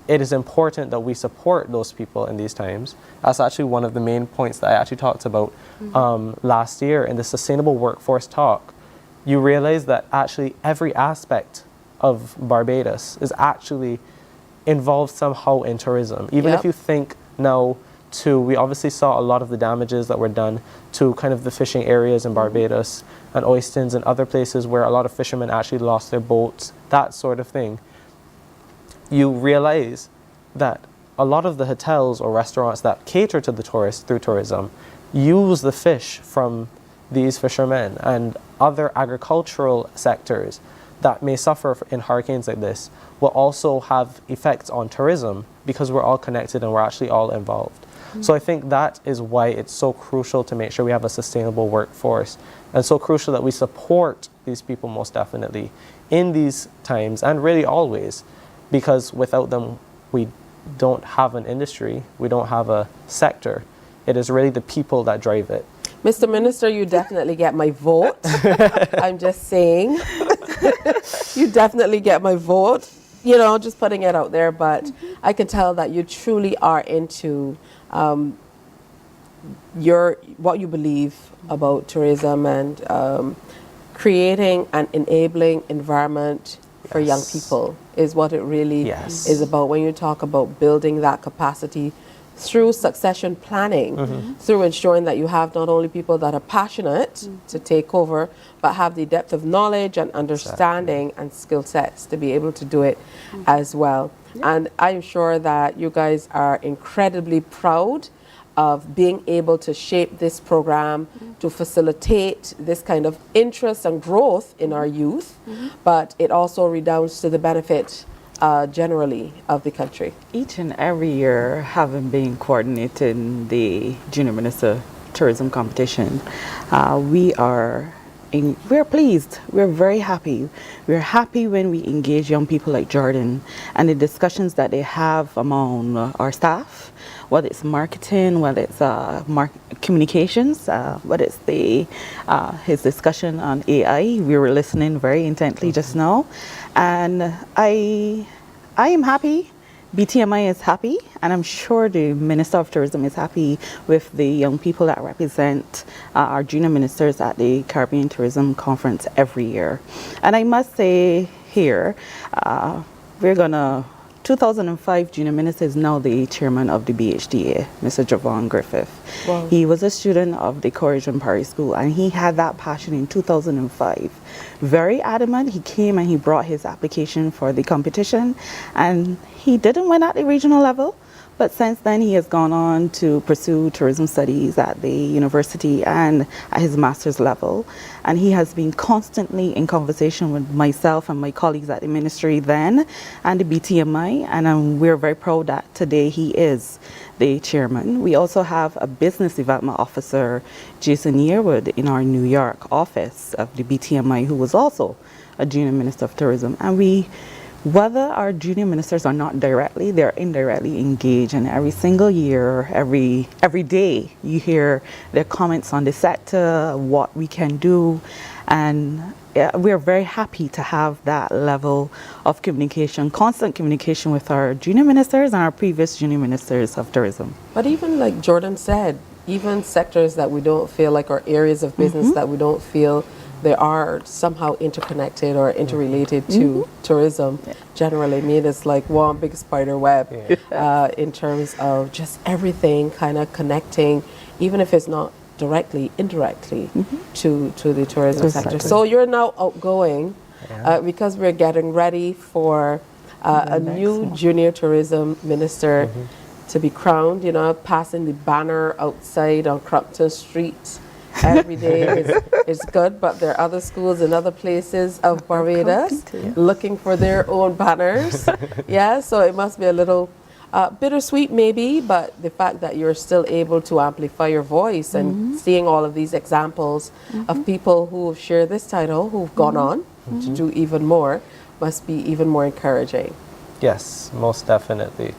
it is important that we support those people in these times. That's actually one of the main points that I actually talked about last year in the Sustainable Workforce Talk. You realize that actually every aspect of Barbados is actually involved somehow in tourism. Even if you think now we obviously saw a lot of the damages that were done to kind of the fishing areas in Barbados and Oistins and other places where a lot of fishermen actually lost their boats, that sort of thing. You realize that a lot of the hotels or restaurants that cater to the tourists through tourism use the fish from these fishermen, and other agricultural sectors that may suffer in hurricanes like this will also have effects on tourism, because we're all connected and we're actually all involved. So I think that is why it's so crucial to make sure we have a sustainable workforce, and so crucial that we support these people most definitely in these times, and really always, because without them we don't have an industry, we don't have a sector. It is really the people that drive it. Mr. Minister, you definitely get my vote. I'm just saying. you definitely get my vote. You know, just putting it out there. But I can tell that you truly are into what you believe about tourism and creating an enabling environment for young people is what it really is about when you talk about building that capacity through succession planning, through ensuring that you have not only people that are passionate to take over, but have the depth of knowledge and understanding and skill sets to be able to do it as well. And I'm sure that you guys are incredibly proud of being able to shape this program to facilitate this kind of interest and growth in our youth, but it also redounds to the benefit generally of the country. Each and every year, having been coordinating the Junior Minister Tourism Competition, we're pleased. We're very happy. We're happy when we engage young people like Jordan and the discussions that they have among our staff, whether it's marketing, whether it's communications, whether it's his discussion on AI. We were listening very intently just now. And I am happy. BTMI is happy, and I'm sure the Minister of Tourism is happy with the young people that represent our junior ministers at the Caribbean Tourism Conference every year. And I must say here, 2005 junior minister is now the chairman of the BHDA, Mr. Javon Griffith. Wow. He was a student of the Courage and Paris School, and he had that passion in 2005. Very adamant, he came and he brought his application for the competition, and he didn't win at the regional level, but since then he has gone on to pursue tourism studies at the university and at his master's level. And he has been constantly in conversation with myself and my colleagues at the ministry then and the BTMI, and we're very proud that today he is the chairman. We also have a business development officer, Jason Yearwood, in our New York office of the BTMI, who was also a junior minister of tourism. And whether our junior ministers are not directly, they're indirectly engaged, and every single year, every day, you hear their comments on the sector, what we can do, and we're very happy to have that level of communication, constant communication with our junior ministers and our previous junior ministers of tourism. But even like Jordan said, even sectors that we don't feel like are areas of business that we don't feel they are somehow interconnected or interrelated to tourism generally mean it's like one big spider web in terms of just everything kind of connecting, even if it's not directly, indirectly to the tourism sector. So you're now outgoing because we're getting ready for a new junior tourism minister to be crowned, you know, passing the banner outside on Crumpton Street every day is good, but there are other schools in other places of Barbados looking for their own banners. So it must be a little bittersweet maybe, but the fact that you're still able to amplify your voice and seeing all of these examples of people who have shared this title, who've gone on to do even more, must be even more encouraging. Yes, most definitely.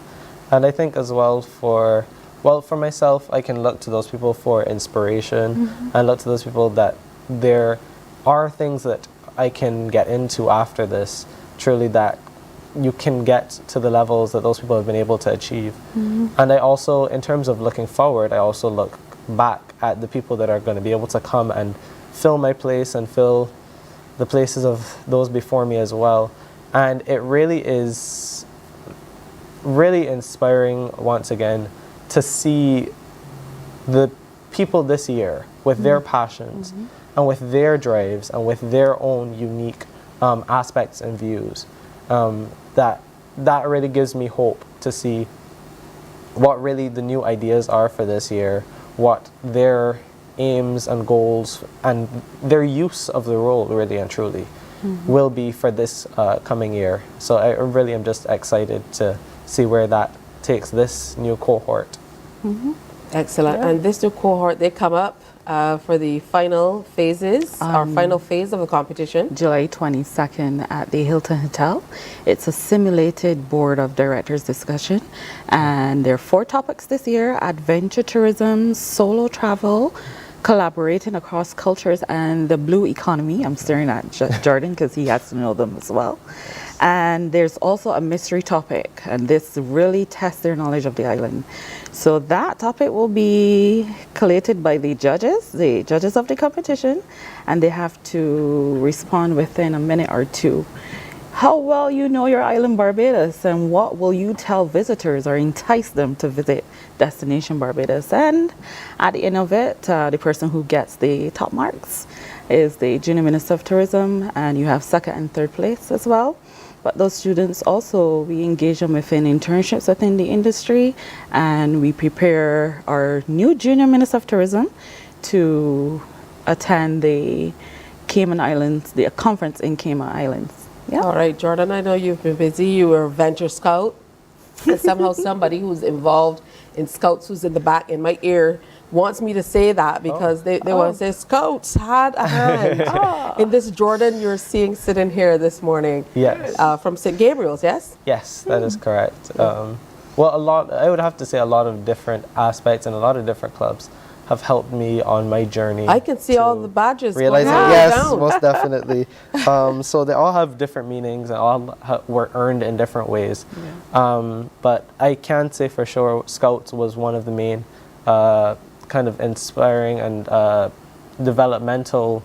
And I think as well for myself, I can look to those people for inspiration and look to those people that there are things that I can get into after this, truly that you can get to the levels that those people have been able to achieve. And I also, in terms of looking forward, I also look back at the people that are going to be able to come and fill my place and fill the places of those before me as well. And it really is really inspiring once again to see the people this year with their passions and with their drives and with their own unique aspects and views. That really gives me hope to see what really the new ideas are for this year, what their aims and goals and their use of the role really and truly will be for this coming year. So I really am just excited to see where that takes this new cohort. Excellent. And this new cohort, they come up for the final phases, our final phase of the competition. July 22nd at the Hilton Hotel. It's a simulated board of directors discussion, and there are 4 topics this year: adventure tourism, solo travel, collaborating across cultures and the blue economy. I'm staring at Jordan because he has to know them as well. And there's also a mystery topic, and this really tests their knowledge of the island. So that topic will be collated by the judges of the competition, and they have to respond within a minute or two. How well you know your island Barbados, and what will you tell visitors or entice them to visit Destination Barbados? And at the end of it, the person who gets the top marks is the Junior Minister of Tourism, and you have second and third place as well. But those students also, we engage them within internships within the industry, and we prepare our new Junior Minister of Tourism to attend the Cayman Islands, the conference in Cayman Islands. Yeah. All right, Jordan, I know you've been busy. You were a venture scout. And somehow somebody who's involved in scouts who's in the back in my ear wants me to say that because they want to say scouts had a hand in this Jordan you're seeing sitting here this morning. Yes. From St. Gabriel's, yes? Yes, that is correct. Well, I would have to say a lot of different aspects and a lot of different clubs have helped me on my journey. I can see all the badges. Realizing, yes, most definitely. So they all have different meanings and all were earned in different ways. Yeah. But I can say for sure Scouts was one of the main kind of inspiring and developmental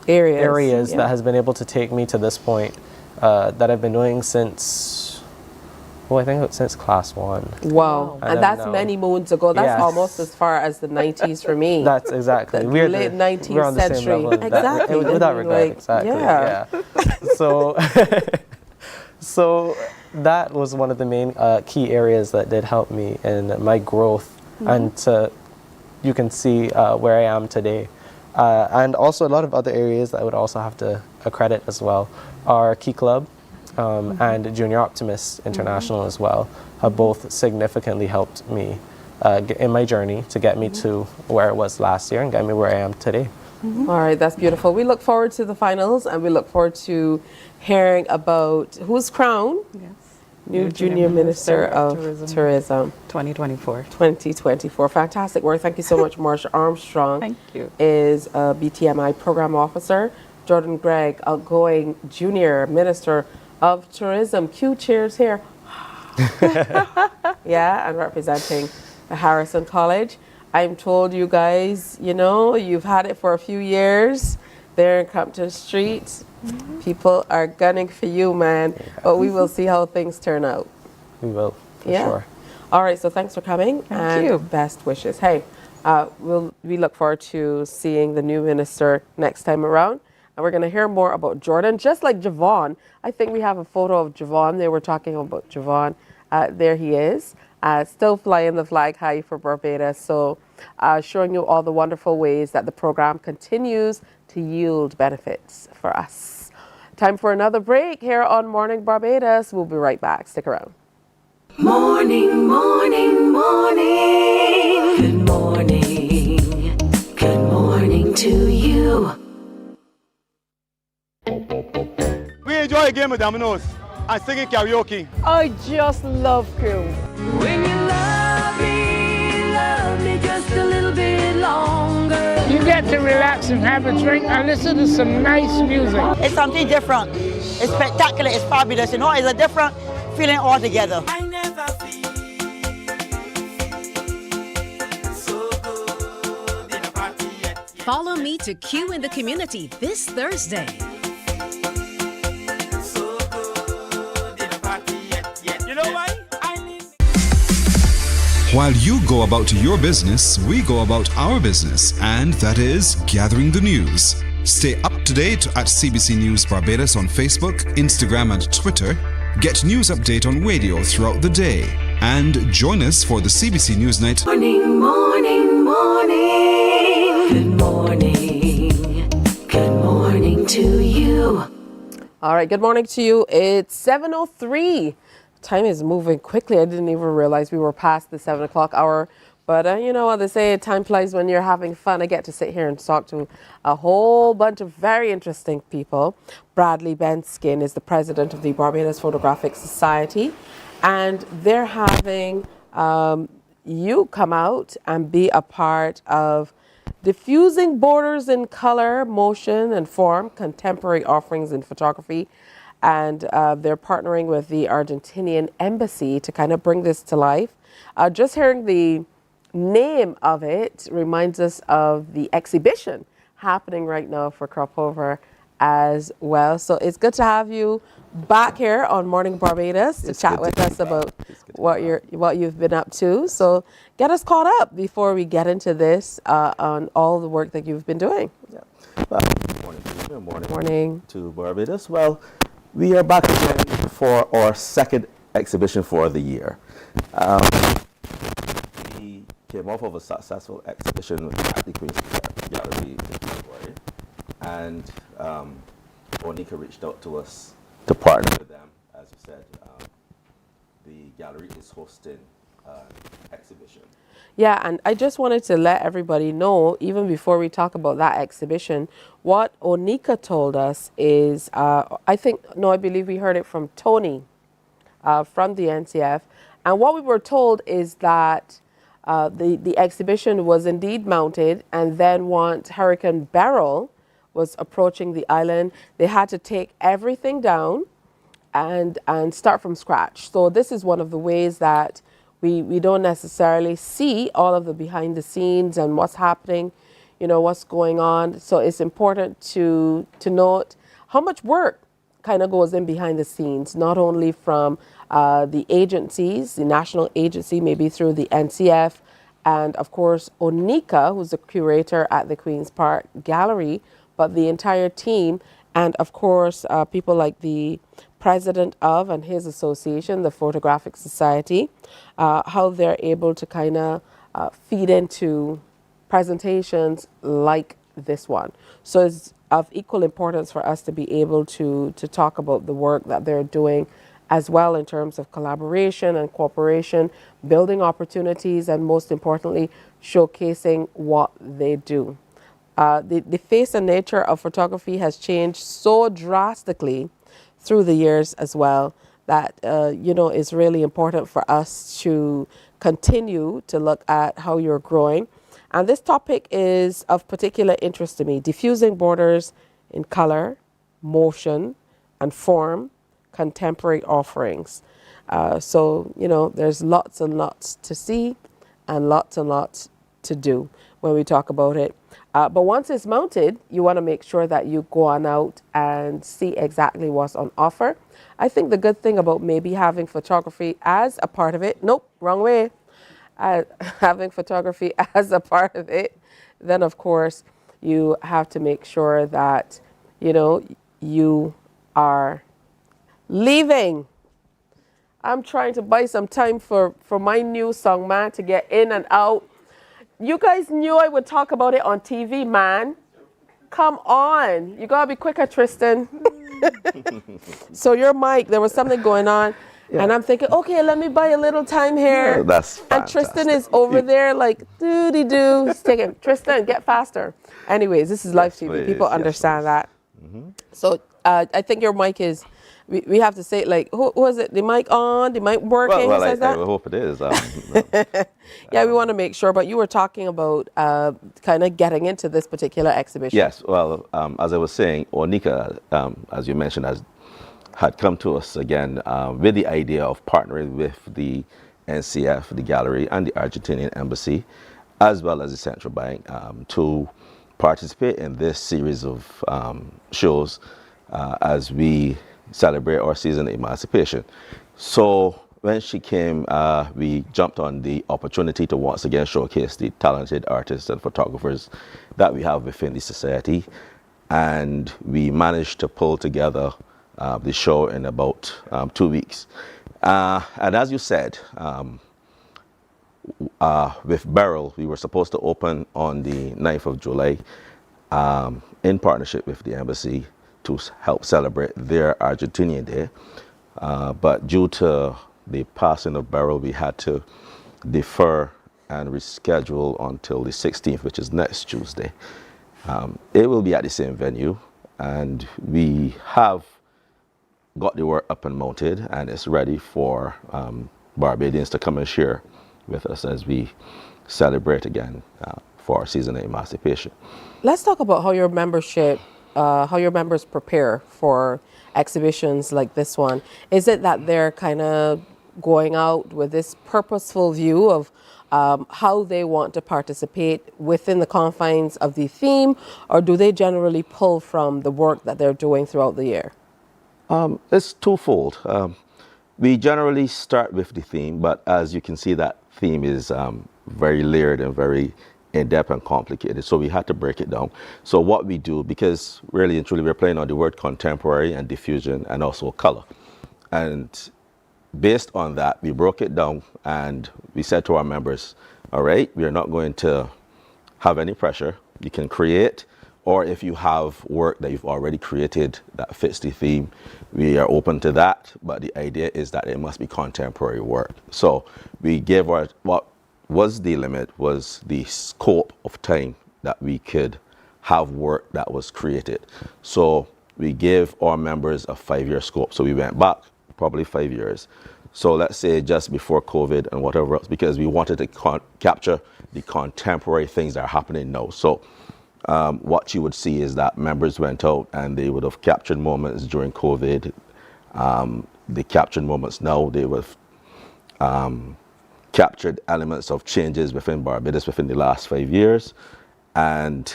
areas that has been able to take me to this point that I've been doing since, I think it's since class 1. Wow. And that's many moons ago. That's almost as far as the 90s for me. That's exactly. The late 19th we're on the century. same level Exactly. Without regret, exactly. Yeah. So, so that was one of the main key areas that did help me in my growth and you can see where I am today. And also a lot of other areas that I would also have to accredit as well are Key Club and Junior Optimist International as well have both significantly helped me in my journey to get me to where I was last year and get me where I am today. All right, that's beautiful. We look forward to the finals and we look forward to hearing about who's crowned new Junior Minister of Tourism 2024. 2024. Fantastic work. Thank you so much, Marsha Armstrong. Thank you. Is a BTMI program officer. Jordan Gregg, outgoing Junior Minister of Tourism. Q cheers here. Yeah, and representing the Harrison College. I'm told you guys, you know, you've had it for a few years there in Compton Street. People are gunning for you, man. But we will see how things turn out. We will, for sure. All right, so thanks for coming. Thank you. Best wishes. Hey, we look forward to seeing the new minister next time around. And we're going to hear more about Jordan, just like Javon. I think we have a photo of Javon. They were talking about Javon. There he is, still flying the flag high for Barbados. So showing you all the wonderful ways that the program continues to yield benefits for us. Time for another break here on Morning Barbados. We'll be right back. Stick around. Morning, morning, morning. Good morning. Good morning to you. We enjoy a game of dominoes and singing karaoke. I just love crew. When you love me just a little bit longer. You get to relax and have a drink and listen to some nice music. It's something different. It's spectacular. It's fabulous. You know, it's a different feeling altogether. I never feel so good in a party yet. Follow me to Q in the Community this Thursday. While you go about your business, we go about our business, and that is gathering the news. Stay up to date at CBC News Barbados on Facebook, Instagram, and Twitter. Get news update on radio throughout the day. And join us for the CBC News Night. Morning, morning, morning. Good morning. Good morning to you. All right, good morning to you. It's 7:03. Time is moving quickly. I didn't even realize we were past the 7 o'clock hour. But you know what they say, time flies when you're having fun. I get to sit here and talk to a whole bunch of very interesting people. Bradley Benskin is the president of the Barbados Photographic Society. And they're having you come out and be a part of diffusing borders in color, motion, and form, contemporary offerings in photography. And they're partnering with the Argentinian embassy to kind of bring this to life. Just hearing the name of it reminds us of the exhibition happening right now for Cropover as well. So it's good to have you back here on Morning Barbados to chat with us about what you've been up to. So get us caught up before we get into this on all the work that you've been doing. Yeah. Well, morning to you. Morning to Barbados. Well, we are back again for our second exhibition for the year. We came off of a successful exhibition at the Queen's Gallery in February, and Onika reached out to us to partner with them. As you said, the gallery is hosting an exhibition. Yeah, and I just wanted to let everybody know, even before we talk about that exhibition, what Onika told us is, I believe we heard it from Tony from the NCF, and what we were told is that the exhibition was indeed mounted, and then once Hurricane Beryl was approaching the island, they had to take everything down and start from scratch. So this is one of the ways that we don't necessarily see all of the behind the scenes and what's happening, what's going on. So it's important to note how much work kind of goes in behind the scenes, not only from the agencies, the national agency, maybe through the NCF, and of course Onika, who's the curator at the Queen's Park Gallery, but the entire team, and of course people like the president of and his association, the Photographic Society, how they're able to kind of feed into presentations like this one. So it's of equal importance for us to be able to talk about the work that they're doing as well in terms of collaboration and cooperation, building opportunities, and most importantly, showcasing what they do. The face and nature of photography has changed so drastically through the years as well that, it's really important for us to continue to look at how you're growing. And this topic is of particular interest to me: diffusing borders in color, motion, and form, contemporary offerings. So, there's lots and lots to see and lots to do when we talk about it. But once it's mounted, you want to make sure that you go on out and see exactly what's on offer. I think the good thing about maybe having photography as a part of it, nope, wrong way, having photography as a part of it, then of course you have to make sure that, you are leaving. I'm trying to buy some time for my new song, man, to get in and out. You guys knew I would talk about it on TV, man. Come on. You got to be quicker, Tristan. So your mic, there was something going on. Yeah. And I'm thinking, okay, let me buy a little time here. Yeah, that's fantastic. And Tristan is over there like, doo-dee-doo. He's taking, Tristan, get faster. Anyways, this is live TV. Please. People understand that. Mm-hmm. So I think your mic is, we have to say, like, who was it? The mic on? The mic working? Well, I hope it is. Yeah, we want to make sure. But you were talking about kind of getting into this particular exhibition. Yes. Well, as I was saying, Onika, as you mentioned, had come to us again with the idea of partnering with the NCF, the gallery, and the Argentinian embassy, as well as the central bank, to participate in this series of shows as we celebrate our season of emancipation. So when she came, we jumped on the opportunity to once again showcase the talented artists and photographers that we have within the society. And we managed to pull together the show in about 2 weeks. And as you said, with Beryl, we were supposed to open on the 9th of July in partnership with the embassy to help celebrate their Argentinian Day. But due to the passing of Beryl, we had to defer and reschedule until the 16th, which is next Tuesday. It will be at the same venue, and we have got the work up and mounted, and it's ready for Barbadians to come and share with us as we celebrate again for seasonal emancipation. Let's talk about how your members prepare for exhibitions like this one. Is it that they're kind of going out with this purposeful view of how they want to participate within the confines of the theme, or do they generally pull from the work that they're doing throughout the year? It's twofold. We generally start with the theme, but as you can see, that theme is very layered and very in-depth and complicated, so we had to break it down. So what we do, because really and truly we're playing on the word contemporary and diffusion and also color, and based on that, we broke it down and we said to our members, all right, we are not going to have any pressure. You can create, or if you have work that you've already created that fits the theme, we are open to that. But the idea is that it must be contemporary work. So we gave what was the limit was the scope of time that we could have work that was created. So we gave our members a 5-year scope. So we went back probably 5 years. So let's say just before COVID and whatever else, because we wanted to capture the contemporary things that are happening now. So what you would see is that members went out and they would have captured moments during COVID. They captured moments now. They would have captured elements of changes within Barbados within the last 5 years. And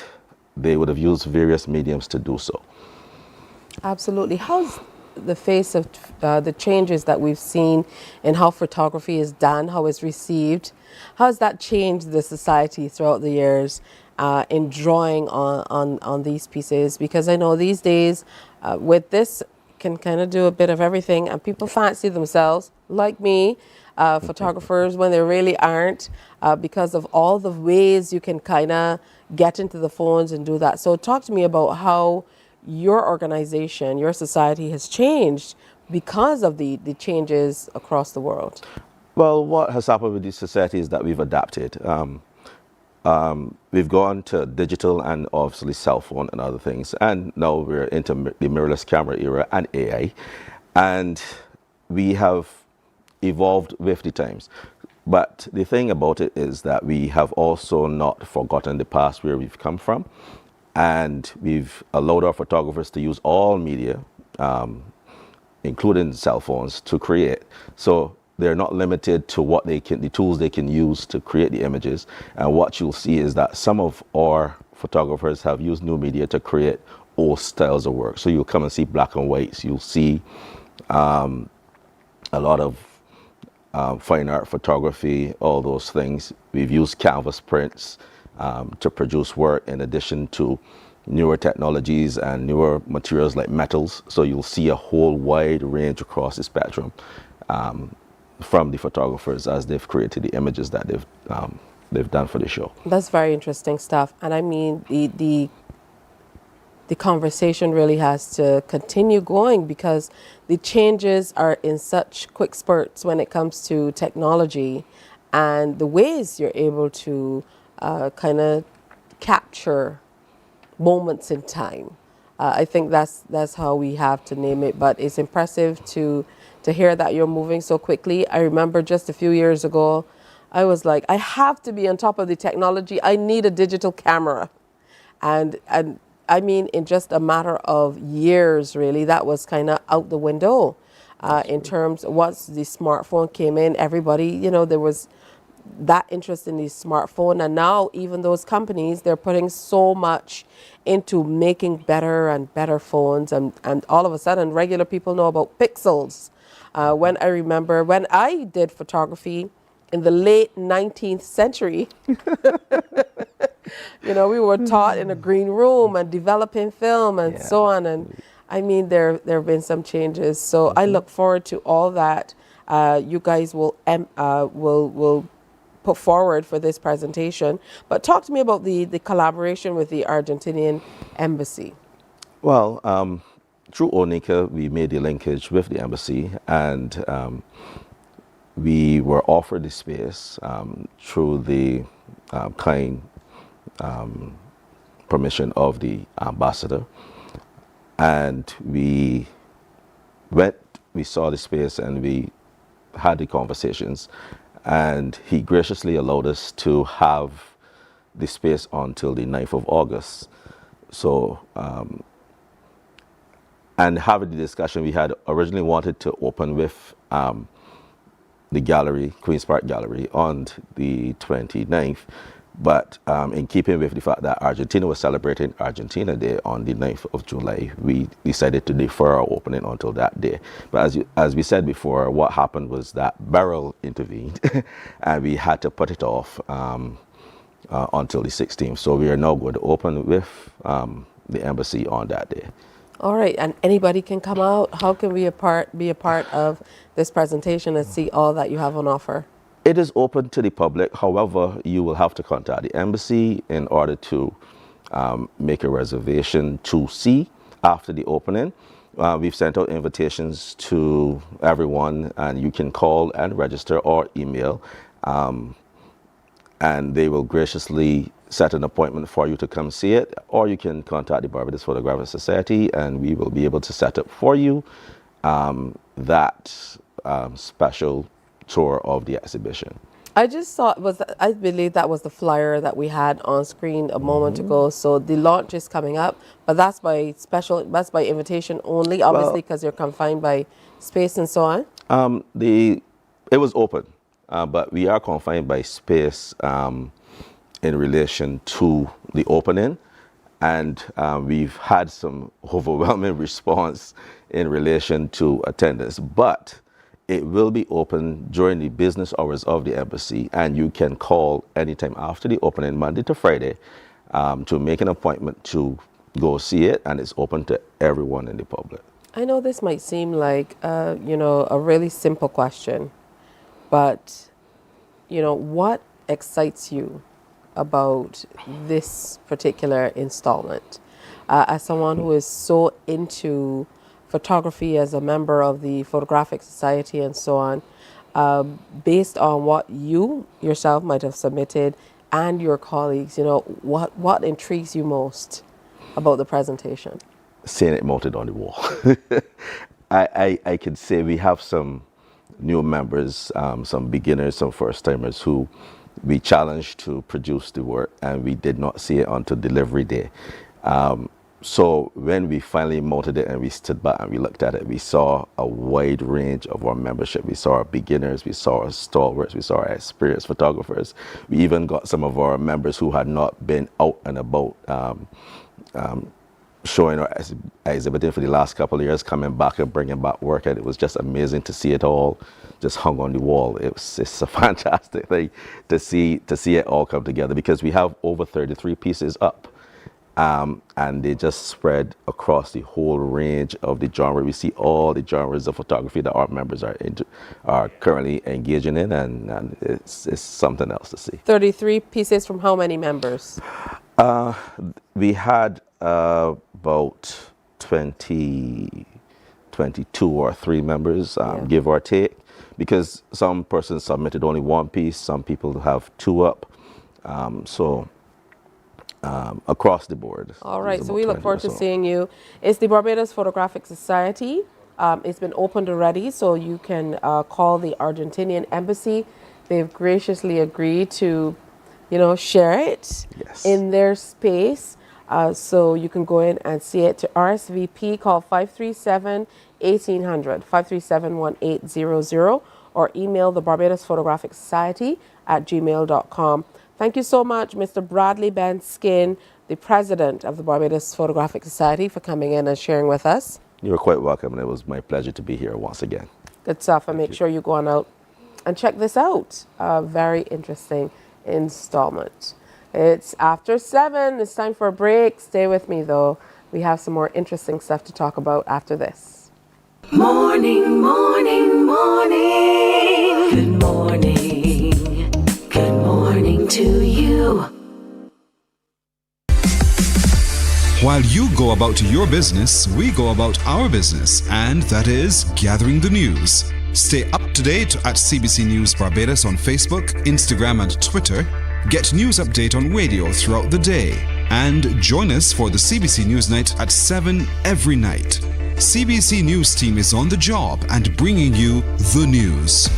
they would have used various mediums to do so. Absolutely. How's the face of the changes that we've seen in how photography is done, how it's received? How has that changed the society throughout the years in drawing on these pieces? Because I know these days with this can kind of do a bit of everything, and people fancy themselves, like me, photographers when they really aren't, because of all the ways you can kind of get into the phones and do that. So talk to me about how your organization, your society has changed because of the changes across the world. Well, what has happened with this society is that we've adapted. We've gone to digital and obviously cell phone and other things, and now we're into the mirrorless camera era and AI, and we have evolved with the times. But the thing about it is that we have also not forgotten the past where we've come from, and we've allowed our photographers to use all media, including cell phones, to create. So they're not limited to what the tools they can use to create the images. And what you'll see is that some of our photographers have used new media to create old styles of work. So you'll come and see black and whites. You'll see a lot of fine art photography, all those things. We've used canvas prints to produce work, in addition to newer technologies and newer materials like metals. So you'll see a whole wide range across the spectrum from the photographers as they've created the images that they've done for the show. That's very interesting stuff. And I mean, the conversation really has to continue going, because the changes are in such quick spurts when it comes to technology and the ways you're able to kind of capture moments in time. I think that's how we have to name it, but it's impressive to hear that you're moving so quickly. I remember just a few years ago, I was like, I have to be on top of the technology. I need a digital camera. And I mean, in just a matter of years, really, that was kind of out the window in terms of once the smartphone came in, everybody, you know, there was that interest in the smartphone. And now even those companies, they're putting so much into making better and better phones. And all of a sudden, regular people know about pixels. When I remember when I did photography in the late 19th century, you know, we were taught in a green room and developing film and so on. And I mean, there have been some changes. So I look forward to all that you guys will put forward for this presentation. But talk to me about the collaboration with the Argentinian embassy. Well, through Onika, we made the linkage with the embassy, and we were offered the space through the kind permission of the ambassador. And we went, we saw the space, and we had the conversations. And he graciously allowed us to have the space until the 9th of August. So, and having the discussion, we had originally wanted to open with the gallery, Queen's Park Gallery, on the 29th. But in keeping with the fact that Argentina was celebrating Argentina Day on the 9th of July, we decided to defer our opening until that day. But as we said before, what happened was that Beryl intervened and we had to put it off until the 16th. So we are now going to open with the embassy on that day. All right, and anybody can come out. How can we be a part of this presentation and see all that you have on offer? It is open to the public. However, you will have to contact the embassy in order to make a reservation to see after the opening. We've sent out invitations to everyone, and you can call and register or email, and they will graciously set an appointment for you to come see it, or you can contact the Barbados Photographic Society and we will be able to set up for you that special tour of the exhibition. I just saw I believe that was the flyer that we had on screen a moment ago. So the launch is coming up, but that's by invitation only, obviously, because you're confined by space and so on. It was open, but we are confined by space in relation to the opening, and we've had some overwhelming response in relation to attendance, but it will be open during the business hours of the embassy, and you can call anytime after the opening, Monday to Friday, to make an appointment to go see it, and it's open to everyone in the public. I know this might seem like, a really simple question, but, what excites you about this particular installment? As someone who is so into photography, as a member of the Photographic Society and so on, based on what you yourself might have submitted and your colleagues, what intrigues you most about the presentation? Seeing it mounted on the wall. I can say we have some new members, some beginners, some first-timers who we challenged to produce the work, and we did not see it until delivery day. So when we finally mounted it and we stood back and we looked at it, we saw a wide range of our membership. We saw our beginners, we saw our stalwarts, we saw our experienced photographers. We even got some of our members who had not been out and about showing or exhibiting for the last couple of years, coming back and bringing back work, and it was just amazing to see it all just hung on the wall. It's a fantastic thing to see it all come together, because we have over 33 pieces up. And they just spread across the whole range of the genre. We see all the genres of photography that our members are currently engaging in, and it's something else to see. 33 pieces from how many members? We had about 22 or 3 members, give or take, because some persons submitted only 1 piece, some people have 2 up. Across the board. All right, so we look forward to seeing you. It's the Barbados Photographic Society. It's been opened already, so you can call the Argentinian embassy. They've graciously agreed to, share it in their space. So you can go in and see it. To RSVP, call 537-1800, 537-1800, or email the Barbados Photographic Society at gmail.com. Thank you so much, Mr. Bradley Ben-Skin, the president of the Barbados Photographic Society, for coming in and sharing with us. You're quite welcome, and it was my pleasure to be here once again. Good stuff, and make sure you go on out and check this out. A very interesting installment. It's after 7. It's time for a break. Stay with me, though. We have some more interesting stuff to talk about after this. Morning, morning, morning. Good morning. Good morning to you. While you go about your business, we go about our business, and that is gathering the news. Stay up to date at CBC News Barbados on Facebook, Instagram, and Twitter. Get news update on radio throughout the day. And join us for the CBC News Night at 7 every night. CBC News team is on the job and bringing you the news.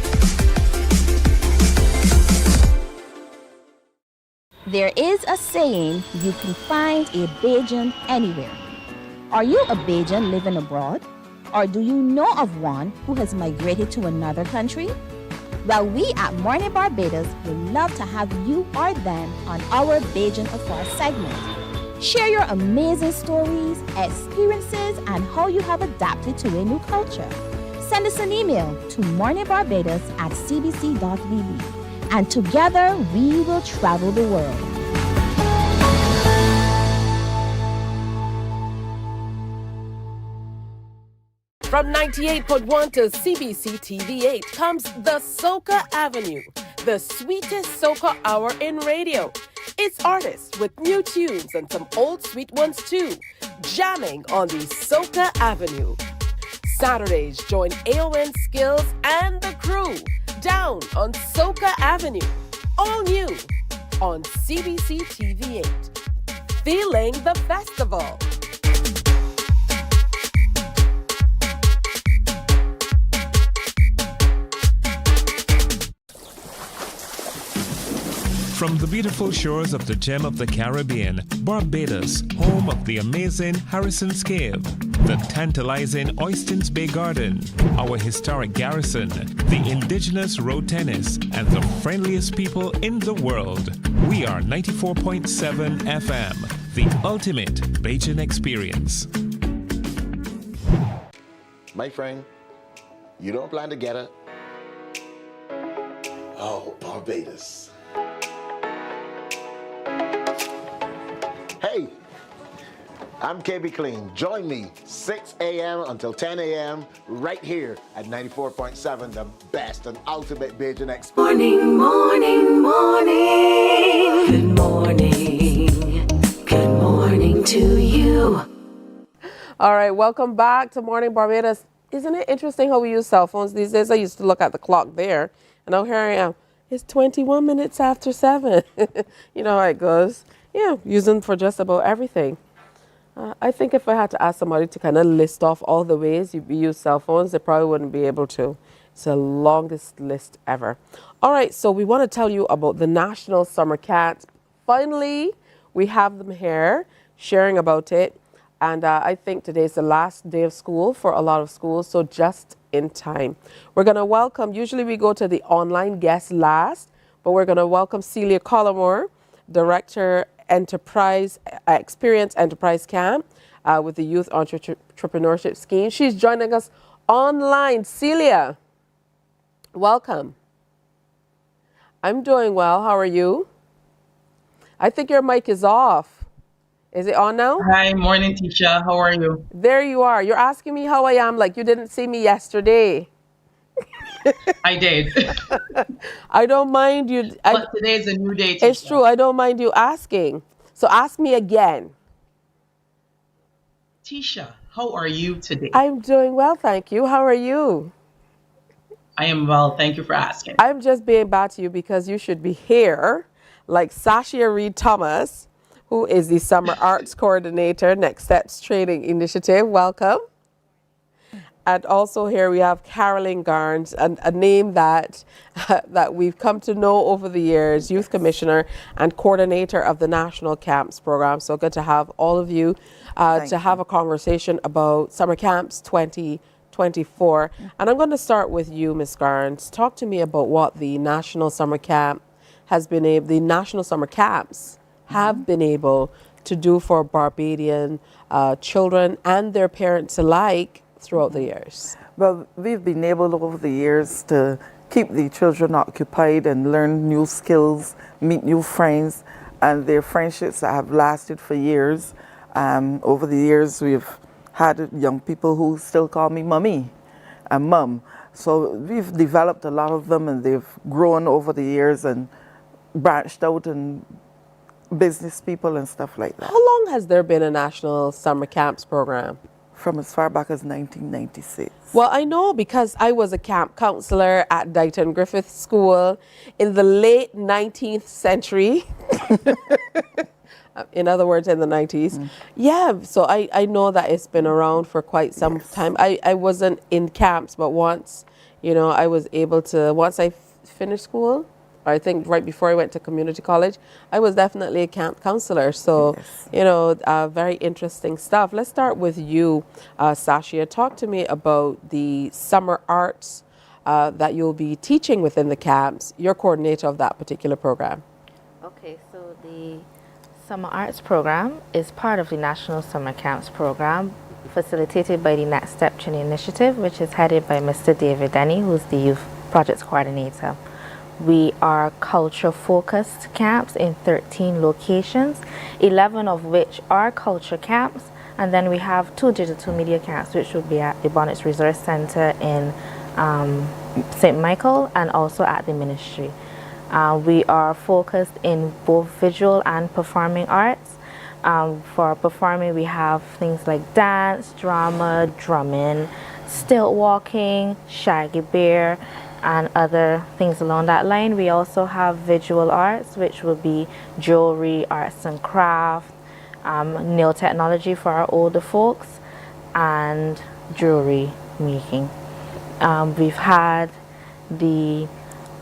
There is a saying, you can find a Bajan anywhere. Are you a Bajan living abroad? Or do you know of one who has migrated to another country? Well, we at Mornin Barbados would love to have you or them on our Bajan Affair segment. Share your amazing stories, experiences, and how you have adapted to a new culture. Send us an email to morninbarbados@cbc.vb, and together we will travel the world. From 98.1 to CBC TV8 comes the Soca Avenue, the sweetest soca hour in radio. It's artists with new tunes and some old sweet ones too, jamming on the Soca Avenue. Saturdays, join AON Skills and the crew down on Soca Avenue, all new on CBC TV8. Feeling the festival. From the beautiful shores of the gem of the Caribbean, Barbados, home of the amazing Harrison's Cave, the tantalizing Oystins Bay Garden, our historic garrison, the indigenous road tennis, and the friendliest people in the world. We are 94.7 FM, the ultimate Bajan experience. My friend, you don't plan to get it? Oh, Barbados. Hey, I'm KB Clean. Join me 6 a.m. until 10 a.m. right here at 94.7, the best and ultimate Bajan experience. Morning, morning, morning. Good morning. Good morning to you. All right, welcome back to Morning Barbados. Isn't it interesting how we use cell phones these days? I used to look at the clock there, and now here I am. It's 21 minutes after 7. You know how it goes. Yeah, use them for just about everything. I think if I had to ask somebody to kind of list off all the ways you use cell phones, they probably wouldn't be able to. It's the longest list ever. All right, so we want to tell you about the National Summer Camps. Finally, we have them here sharing about it. And I think today's the last day of school for a lot of schools, so just in time. We're going to welcome, usually we go to the online guests last, but we're going to welcome Celia Collymore, Director Enterprise Experience Enterprise Camp with the Youth Entrepreneurship Scheme. She's joining us online. Celia, welcome. I'm doing well. How are you? I think your mic is off. Is it on now? Hi, morning, Tisha. How are you? There you are. You're asking me how I am like you didn't see me yesterday. I did. I don't mind you. But today's a new day, Tisha. It's true. I don't mind you asking. So ask me again. Tisha, how are you today? I'm doing well, thank you. How are you? I am well. Thank you for asking. I'm just being bad to you because you should be here, like Sashia Reed Thomas, who is the Summer Arts Coordinator, Next Steps Training Initiative. Welcome. And also here we have Carolyn Garnes, a name that that we've come to know over the years, Youth Commissioner and Coordinator of the National Camps Program. So good to have all of you to have a conversation about Summer Camps 2024. And I'm going to start with you, Ms. Garnes. Talk to me about what the National Summer Camp has been able, the National Summer Camps have been able to do for Barbadian children and their parents alike throughout the years. Well, we've been able over the years to keep the children occupied and learn new skills, meet new friends, and their friendships that have lasted for years. Over the years, we've had young people who still call me Mummy and Mum. So we've developed a lot of them, and they've grown over the years and branched out and business people and stuff like that. How long has there been a National Summer Camps program? From as far back as 1996. Well, I know because I was a camp counselor at Dighton Griffith School in the late 19th century. In other words, in the 90s. Yeah, so I know that it's been around for quite some time. I wasn't in camps, but once, you know, I was able to, once I finished school, I think right before I went to community college, I was definitely a camp counselor. So, very interesting stuff. Let's start with you, Sashia. Talk to me about the summer arts that you'll be teaching within the camps. You're coordinator of that particular program. Okay, so the Summer Arts Program is part of the National Summer Camps Program, facilitated by the Next Step Chin Initiative, which is headed by Mr. David Denny, who's the Youth Projects Coordinator. We are culture-focused camps in 13 locations, 11 of which are culture camps, and then we have 2 digital media camps, which will be at the Bonnets Resource Center in St. Michael and also at the ministry. We are focused in both visual and performing arts. For performing, we have things like dance, drama, drumming, stilt walking, shaggy bear, and other things along that line. We also have visual arts, which will be jewelry, arts and craft, nail technology for our older folks, and jewelry making. We've had the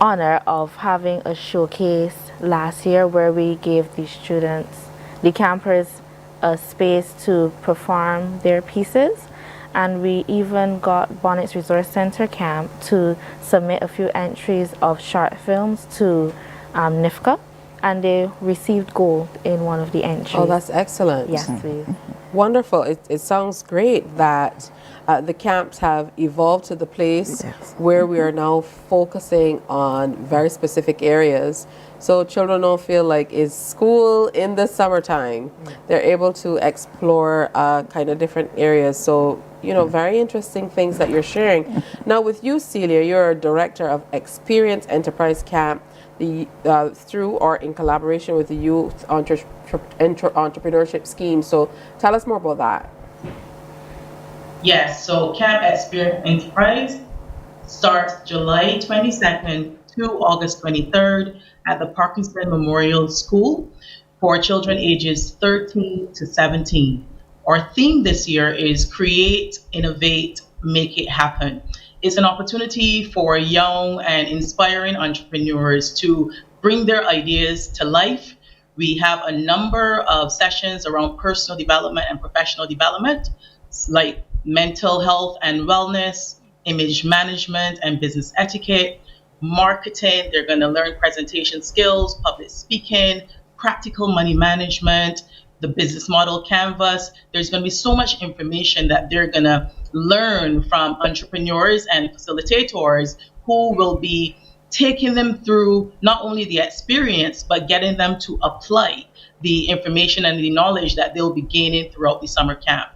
honor of having a showcase last year where we gave the students, the campers, a space to perform their pieces, and we even got Bonnets Resource Center Camp to submit a few entries of short films to NIFCA, and they received gold in one of the entries. Oh, that's excellent. Yes, please. Wonderful. It sounds great that the camps have evolved to the place where we are now focusing on very specific areas. So children don't feel like it's school in the summertime. They're able to explore kind of different areas. So, very interesting things that you're sharing. Now with you, Celia, you're a director of Experience Enterprise Camp, through or in collaboration with the Youth Entrepreneurship Scheme. So tell us more about that. Yes, so Camp Experience Enterprise starts July 22nd to August 23rd at the Parkinson Memorial School for children ages 13 to 17. Our theme this year is Create, Innovate, Make It Happen. It's an opportunity for young and inspiring entrepreneurs to bring their ideas to life. We have a number of sessions around personal development and professional development, like mental health and wellness, image management and business etiquette, marketing. They're going to learn presentation skills, public speaking, practical money management, the business model canvas. There's going to be so much information that they're going to learn from entrepreneurs and facilitators who will be taking them through not only the experience, but getting them to apply the information and the knowledge that they'll be gaining throughout the summer camp.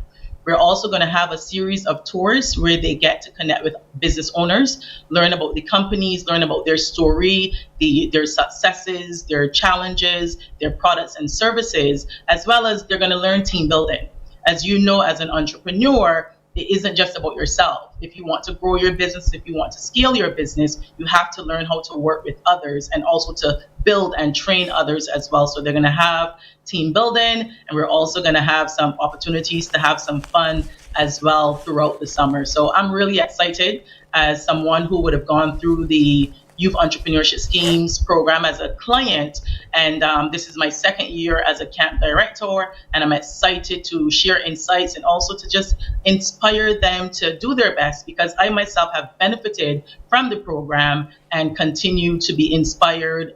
We're also going to have a series of tours where they get to connect with business owners, learn about the companies, learn about their story, their successes, their challenges, their products and services, as well as they're going to learn team building. As you know, as an entrepreneur, it isn't just about yourself. If you want to grow your business, if you want to scale your business, you have to learn how to work with others and also to build and train others as well. So they're going to have team building, and we're also going to have some opportunities to have some fun as well throughout the summer. So I'm really excited as someone who would have gone through the Youth Entrepreneurship Schemes program as a client. And this is my second year as a camp director, and I'm excited to share insights and also to just inspire them to do their best, because I myself have benefited from the program and continue to be inspired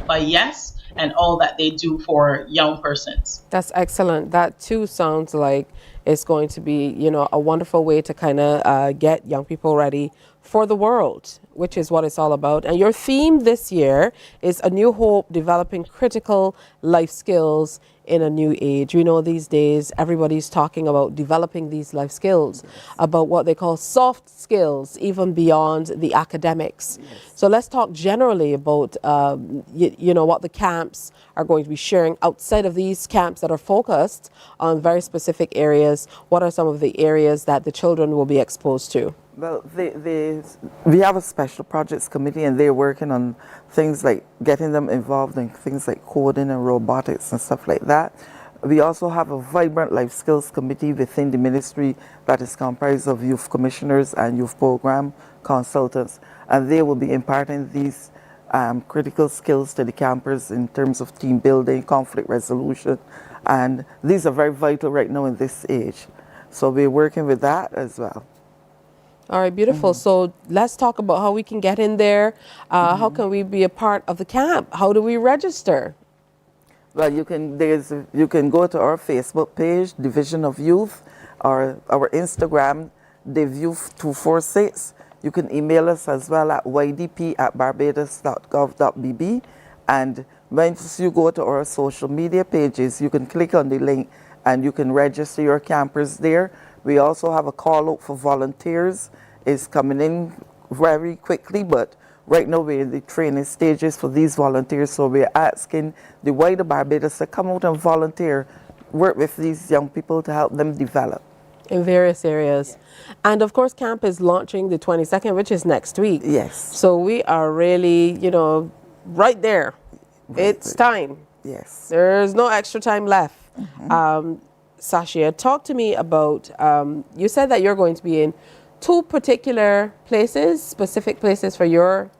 by YES and all that they do for young persons. That's excellent. That too sounds like it's going to be, a wonderful way to kind of get young people ready for the world, which is what it's all about. And your theme this year is A New Hope, Developing Critical Life Skills in a New Age. We know these days everybody's talking about developing these life skills, about what they call soft skills, even beyond the academics. So let's talk generally about, what the camps are going to be sharing outside of these camps that are focused on very specific areas. What are some of the areas that the children will be exposed to? Well, we have a special projects committee, and they're working on things like getting them involved in things like coding and robotics and stuff like that. We also have a vibrant life skills committee within the ministry that is comprised of youth commissioners and youth program consultants, and they will be imparting these critical skills to the campers in terms of team building, conflict resolution, and these are very vital right now in this age. So we're working with that as well. All right, beautiful. So let's talk about how we can get in there. How can we be a part of the camp? How do we register? Well, you can go to our Facebook page, Division of Youth, or our Instagram, DivYouth246. You can email us as well at ydp@barbados.gov.bb. And once you go to our social media pages, you can click on the link and you can register your campers there. We also have a call out for volunteers. It's coming in very quickly, but right now we're in the training stages for these volunteers. So we're asking the wider Barbados to come out and volunteer, work with these young people to help them develop. In various areas. Yes. And of course, camp is launching the 22nd, which is next week. Yes. So we are really, right there. It's time. Yes. There's no extra time left. Sashia, talk to me about, you said that you're going to be in 2 particular places, specific places for your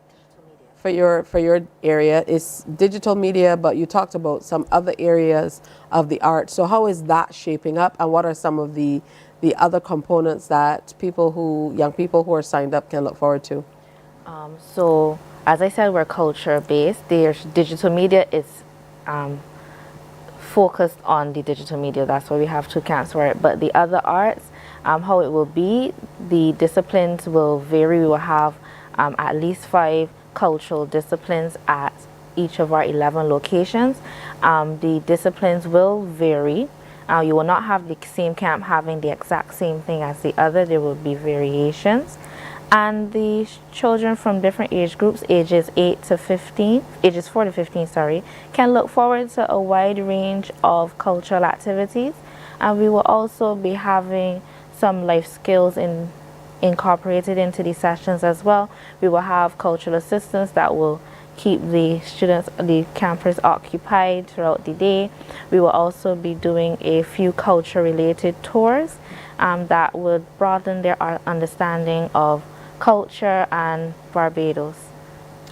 area. It's digital media, but you talked about some other areas of the art. So how is that shaping up, and what are some of the other components that young people who are signed up can look forward to? So as I said, we're culture based. There's digital media is focused on the digital media. That's why we have 2 camps for it. But the other arts, how it will be, the disciplines will vary. We will have at least 5 cultural disciplines at each of our 11 locations. The disciplines will vary. You will not have the same camp having the exact same thing as the other. There will be variations. And the children from different age groups, ages 4 to 15, can look forward to a wide range of cultural activities. And we will also be having some life skills incorporated into these sessions as well. We will have cultural assistants that will keep the students, the campers occupied throughout the day. We will also be doing a few culture-related tours that would broaden their understanding of culture and Barbados.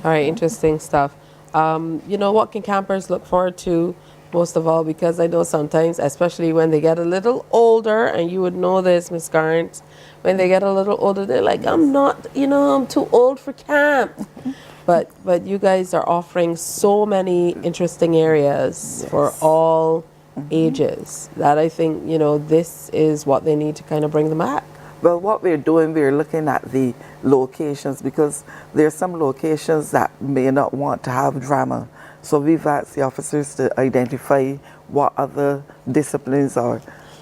All right, interesting stuff. What can campers look forward to most of all? Because I know sometimes, especially when they get a little older, and you would know this, Miss Garrett, when they get a little older, they're like, I'm too old for camp. But you guys are offering so many interesting areas for all ages that I think, this is what they need to kind of bring them back. Well, what we're doing, we're looking at the locations, because there are some locations that may not want to have drama. So we've asked the officers to identify what other disciplines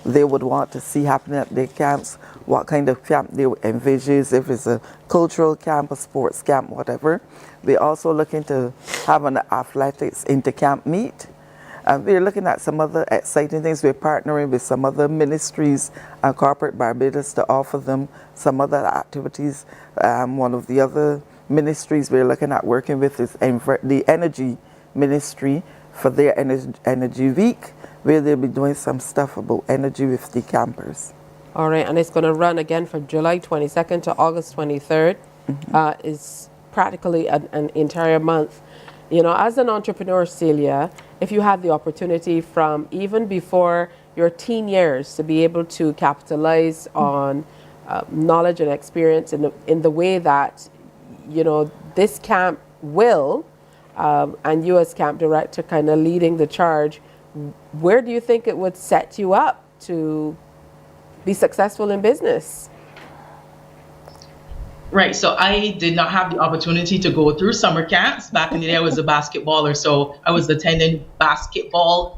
they would want to see happening at their camps, what kind of camp they would envisage, if it's a cultural camp, a sports camp, whatever. We're also looking to have an athletics inter-camp meet. We're looking at some other exciting things. We're partnering with some other ministries and corporate Barbados to offer them some other activities. One of the other ministries we're looking at working with is the Energy Ministry for their Energy Week, where they'll be doing some stuff about energy with the campers. All right, and it's going to run again from July 22nd to August 23rd. It's practically an entire month. As an entrepreneur, Celia, if you had the opportunity from even before your teen years to be able to capitalize on knowledge and experience in the way that, this camp will, and you as camp director kind of leading the charge, where do you think it would set you up to be successful in business? Right, so I did not have the opportunity to go through summer camps. Back in the day, I was a basketballer, so I was attending basketball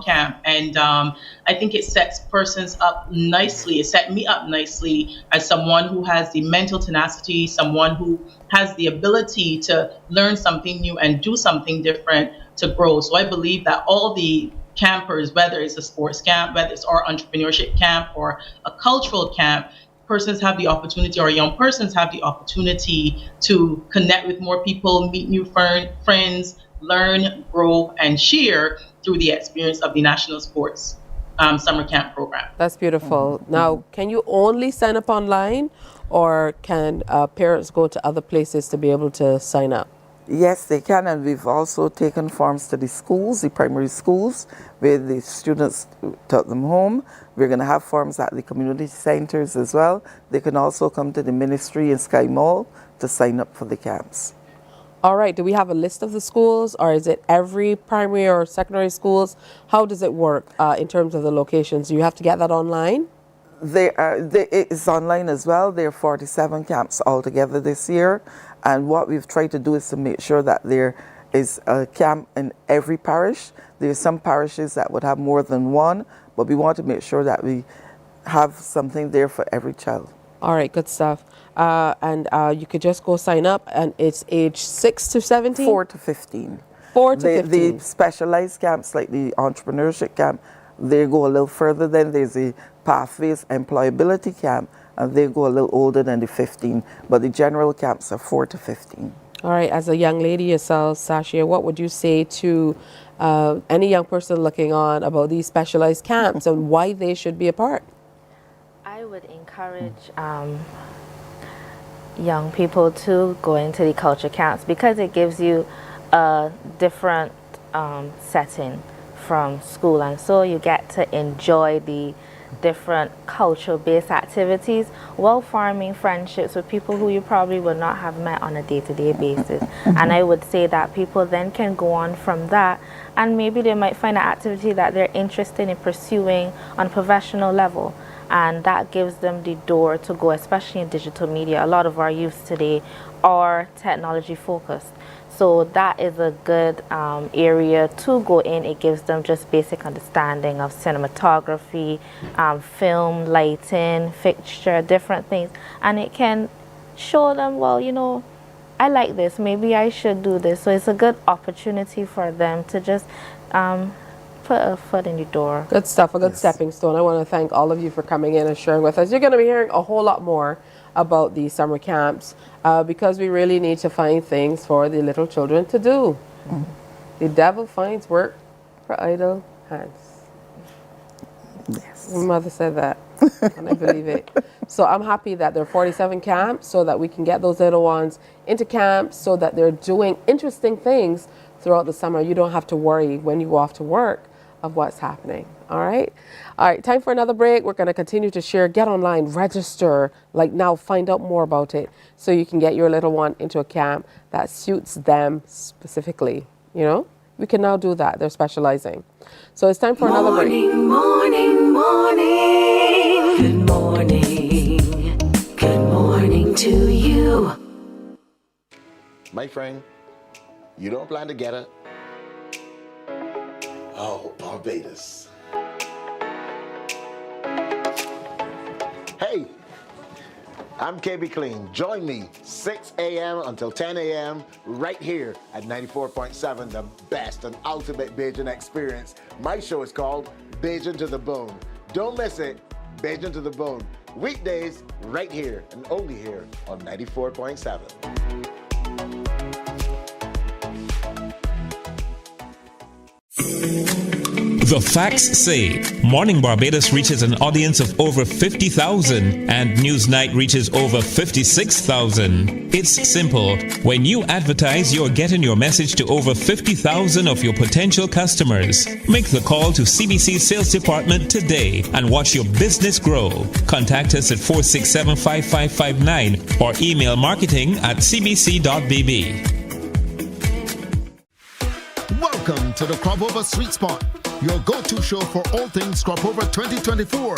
camp. And I think it sets persons up nicely. It set me up nicely as someone who has the mental tenacity, someone who has the ability to learn something new and do something different to grow. So I believe that all the campers, whether it's a sports camp, whether it's our entrepreneurship camp or a cultural camp, persons have the opportunity, or young persons have the opportunity to connect with more people, meet new friends, learn, grow, and share through the experience of the National Sports Summer Camp Program. That's beautiful. Now, can you only sign up online, or can parents go to other places to be able to sign up? Yes, they can, and we've also taken forms to the schools, the primary schools, where the students took them home. We're going to have forms at the community centers as well. They can also come to the ministry in Sky Mall to sign up for the camps. All right, do we have a list of the schools, or is it every primary or secondary schools? How does it work in terms of the locations? Do you have to get that online? It's online as well. There are 47 camps altogether this year. And what we've tried to do is to make sure that there is a camp in every parish. There are some parishes that would have more than one, but we want to make sure that we have something there for every child. All right, good stuff. And you could just go sign up, and it's age 6 to 17? 4 to 15. 4 to 15. The specialized camps, like the entrepreneurship camp, they go a little further. Then there's the Pathways Employability Camp, and they go a little older than the 15. But the general camps are 4 to 15. All right, as a young lady yourself, Sashia, what would you say to any young person looking on about these specialized camps and why they should be a part? I would encourage young people to go into the culture camps because it gives you a different setting from school, and so you get to enjoy the different culture-based activities while forming friendships with people who you probably would not have met on a day-to-day basis. And I would say that people then can go on from that, and maybe they might find an activity that they're interested in pursuing on a professional level, and that gives them the door to go, especially in digital media. A lot of our youth today are technology focused. So that is a good area to go in. It gives them just basic understanding of cinematography, film, lighting, fixture, different things. And it can show them, well, you know, I like this, maybe I should do this. So it's a good opportunity for them to just put a foot in the door. Good stuff, a good stepping stone. I want to thank all of you for coming in and sharing with us. You're going to be hearing a whole lot more about these summer camps because we really need to find things for the little children to do. The devil finds work for idle hands. Yes. My mother said that, and I believe it. So I'm happy that there are 47 camps so that we can get those little ones into camps so that they're doing interesting things throughout the summer. You don't have to worry when you go off to work of what's happening. All right. All right. Time for another break. We're going to continue to share. Get online, register, like now, find out more about it so you can get your little one into a camp that suits them specifically. You know, we can now do that. They're specializing. So it's time for another break. Morning, morning. Good morning. Good morning to you. My friend, you don't plan to get it? Oh, Barbados. Hey, I'm KB Clean. Join me 6 a.m. until 10 a.m. right here at 94.7, the best and ultimate Bajan experience. My show is called Bajan to the Bone. Don't miss it, Bajan to the Bone. Weekdays right here and only here on 94.7. The facts say Morning Barbados reaches an audience of over 50,000 and Newsnight reaches over 56,000. It's simple. When you advertise, you're getting your message to over 50,000 of your potential customers. Make the call to CBC Sales Department today and watch your business grow. Contact us at 467-5559 or email marketing@cbc.bb. Welcome to the Crop Over Sweet Spot, your go-to show for all things Crop Over 2024.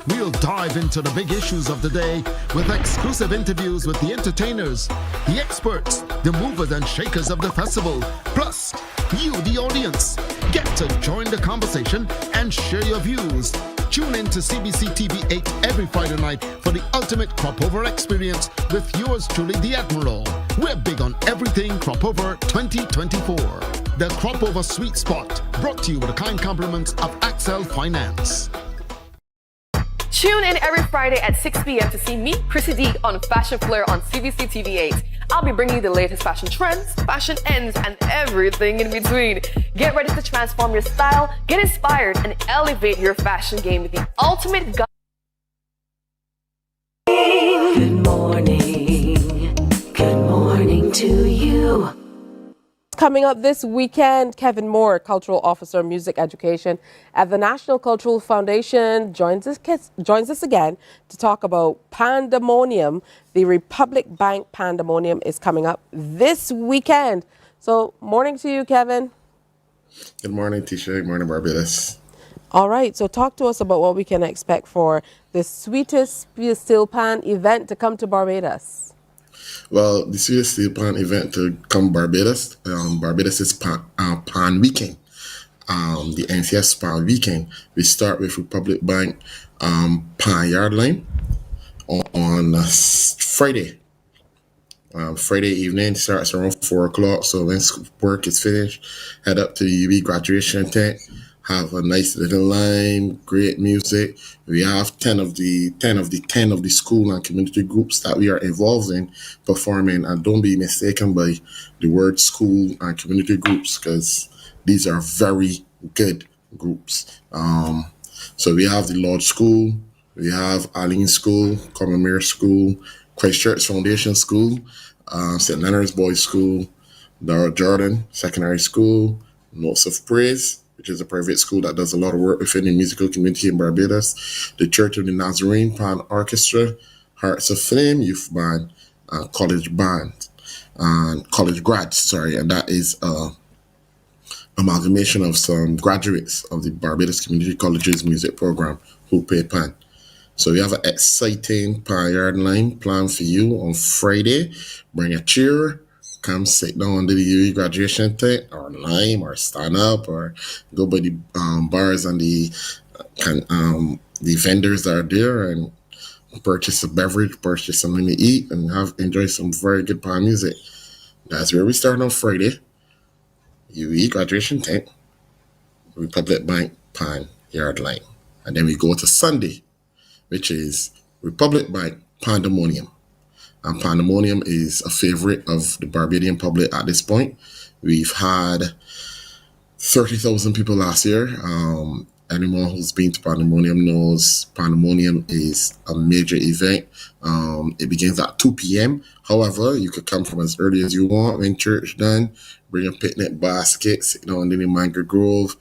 We'll dive into the big issues of the day with exclusive interviews with the entertainers, the experts, the movers and shakers of the festival, plus you, the audience. Get to join the conversation and share your views. Tune in to CBC TV 8 every Friday night for the ultimate Crop Over experience with yours truly, the Admiral. We're big on everything Crop Over 2024. The Crop Over Sweet Spot, brought to you with the kind compliments of Axel Finance. Tune in every Friday at 6 p.m. to see me, Chrissy Deeg, on Fashion Flair on CBC TV 8. I'll be bringing you the latest fashion trends, fashion ends, and everything in between. Get ready to transform your style, get inspired, and elevate your fashion game with the ultimate guide. Good morning. Good morning to you. Coming up this weekend, Kevin Moore, Cultural Officer, Music Education at the National Cultural Foundation, joins us again to talk about Pandemonium. The Republic Bank Pandemonium is coming up this weekend. So, morning to you, Kevin. Good morning, Tisha. Good morning, Barbados. All right, so talk to us about what we can expect for the Sweetest Steel Pan event to come to Barbados. Well, the Sweetest Steel Pan event to come Barbados, Barbados is Pan Weekend, the NCS Pan Weekend. We start with Republic Bank Pan Yard Line on Friday. Friday evening starts around 4 o'clock. So when work is finished, head up to the UB graduation tent. Have a nice little line, great music. We have 10 of the school and community groups that we are involved in performing. And don't be mistaken by the word school and community groups, because these are very good groups. So we have the Lodge School, we have Arlene School, Commonwealth School, Christchurch Foundation School, St. Leonard's Boys School, Dara Jordan Secondary School, Notes of Praise, which is a private school that does a lot of work within the musical community in Barbados, the Church of the Nazarene Pan Orchestra, Hearts of Flame Youth Band, College Band, and College Grads, sorry, and that is amalgamation of some graduates of the Barbados Community College's music program who play pan. So we have an exciting Pan Yard Line planned for you on Friday. Bring a chair, come sit down under the UE graduation tent, or lime, or stand up, or go by the bars and the vendors that are there and purchase a beverage, purchase something to eat, and enjoy some very good pan music. That's where we start on Friday. UE graduation tent, Republic Bank Pan Yard Line. And then we go to Sunday, which is Republic Bank Pandemonium. And Pandemonium is a favorite of the Barbadian public at this point. We've had 30,000 people last year. Anyone who's been to Pandemonium knows Pandemonium is a major event. It begins at 2 p.m. However, you could come from as early as you want when church done. Bring a picnic basket, sit down under the mango grove,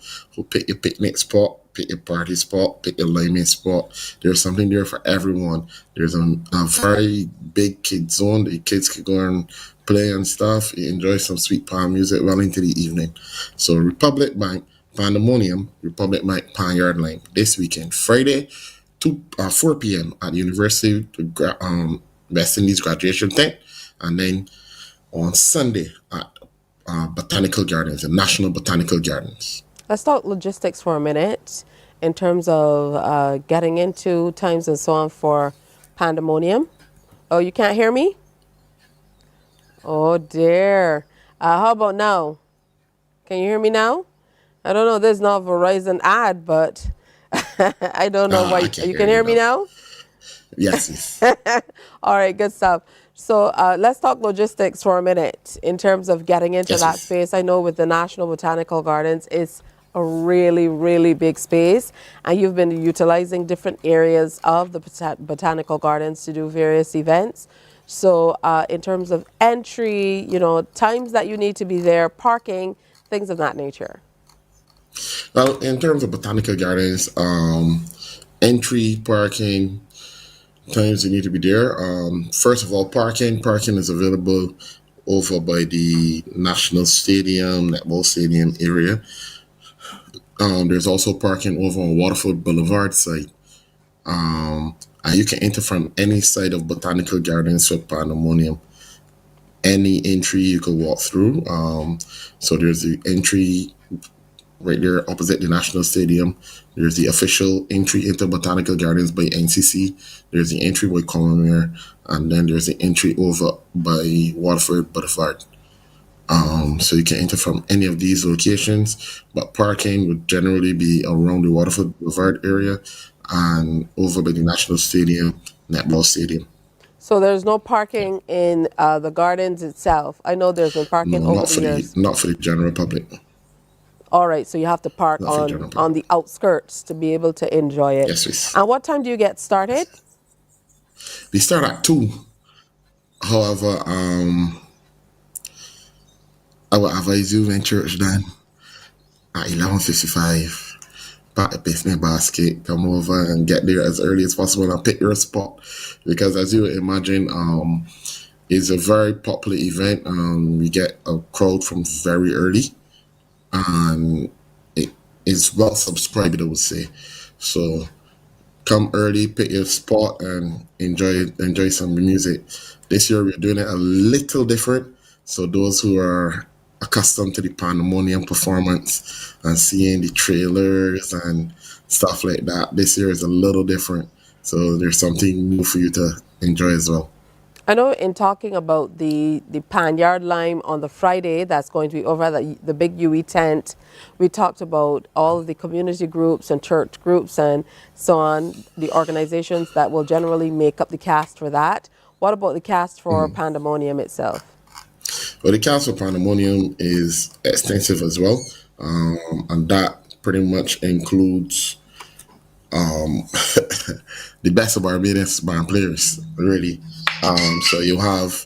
pick your picnic spot, pick your party spot, pick your liming spot. There's something there for everyone. There's a very big kid zone. The kids can go and play and stuff. You enjoy some sweet pan music well into the evening. So Republic Bank Pandemonium, Republic Bank Pan Yard Line this weekend, Friday, 4 p.m. at the University West Indies graduation tent, and then on Sunday at Botanical Gardens, the National Botanical Gardens. Let's talk logistics for a minute in terms of getting into times and so on for Pandemonium. Oh, you can't hear me? Oh, dear. How about now? Can you hear me now? I don't know. There's no Verizon ad, but I don't know why. You can hear me now? Yes. All right, good stuff. So let's talk logistics for a minute in terms of getting into that space. I know with the National Botanical Gardens, it's a really, really big space, and you've been utilizing different areas of the Botanical Gardens to do various events. So in terms of entry, times that you need to be there, parking, things of that nature. Well, in terms of Botanical Gardens, entry, parking, times you need to be there. First of all, parking is available over by the National Stadium, Netball Stadium area. There's also parking over on Waterford Boulevard site. And you can enter from any side of Botanical Gardens for Pandemonium. Any entry you could walk through. So there's the entry right there opposite the National Stadium. There's the official entry into Botanical Gardens by NCC. There's the entry by Commonwealth, and then there's the entry over by Waterford Boulevard. So you can enter from any of these locations, but parking would generally be around the Waterford Boulevard area and over by the National Stadium, Netball Stadium. So there's no parking in the gardens itself. I know there's been parking over the years. Not for the general public. All right, so you have to park on the outskirts to be able to enjoy it. Yes, please. And what time do you get started? We start at 2. However, I would advise you when church done at 11:55. Pack a business basket, come over and get there as early as possible and pick your spot. Because as you would imagine, it's a very popular event. We get a crowd from very early, and it is well subscribed, I would say. So come early, pick your spot, and enjoy some music. This year we're doing it a little different. So those who are accustomed to the pandemonium performance and seeing the trailers and stuff like that, this year is a little different. So there's something new for you to enjoy as well. I know in talking about the Panyard Lime on the Friday, that's going to be over at the big UE tent, we talked about all of the community groups and church groups and so on, the organizations that will generally make up the cast for that. What about the cast for Pandemonium itself? Well, the cast for Pandemonium is extensive as well, and that pretty much includes the best of Barbados band players, really. So you have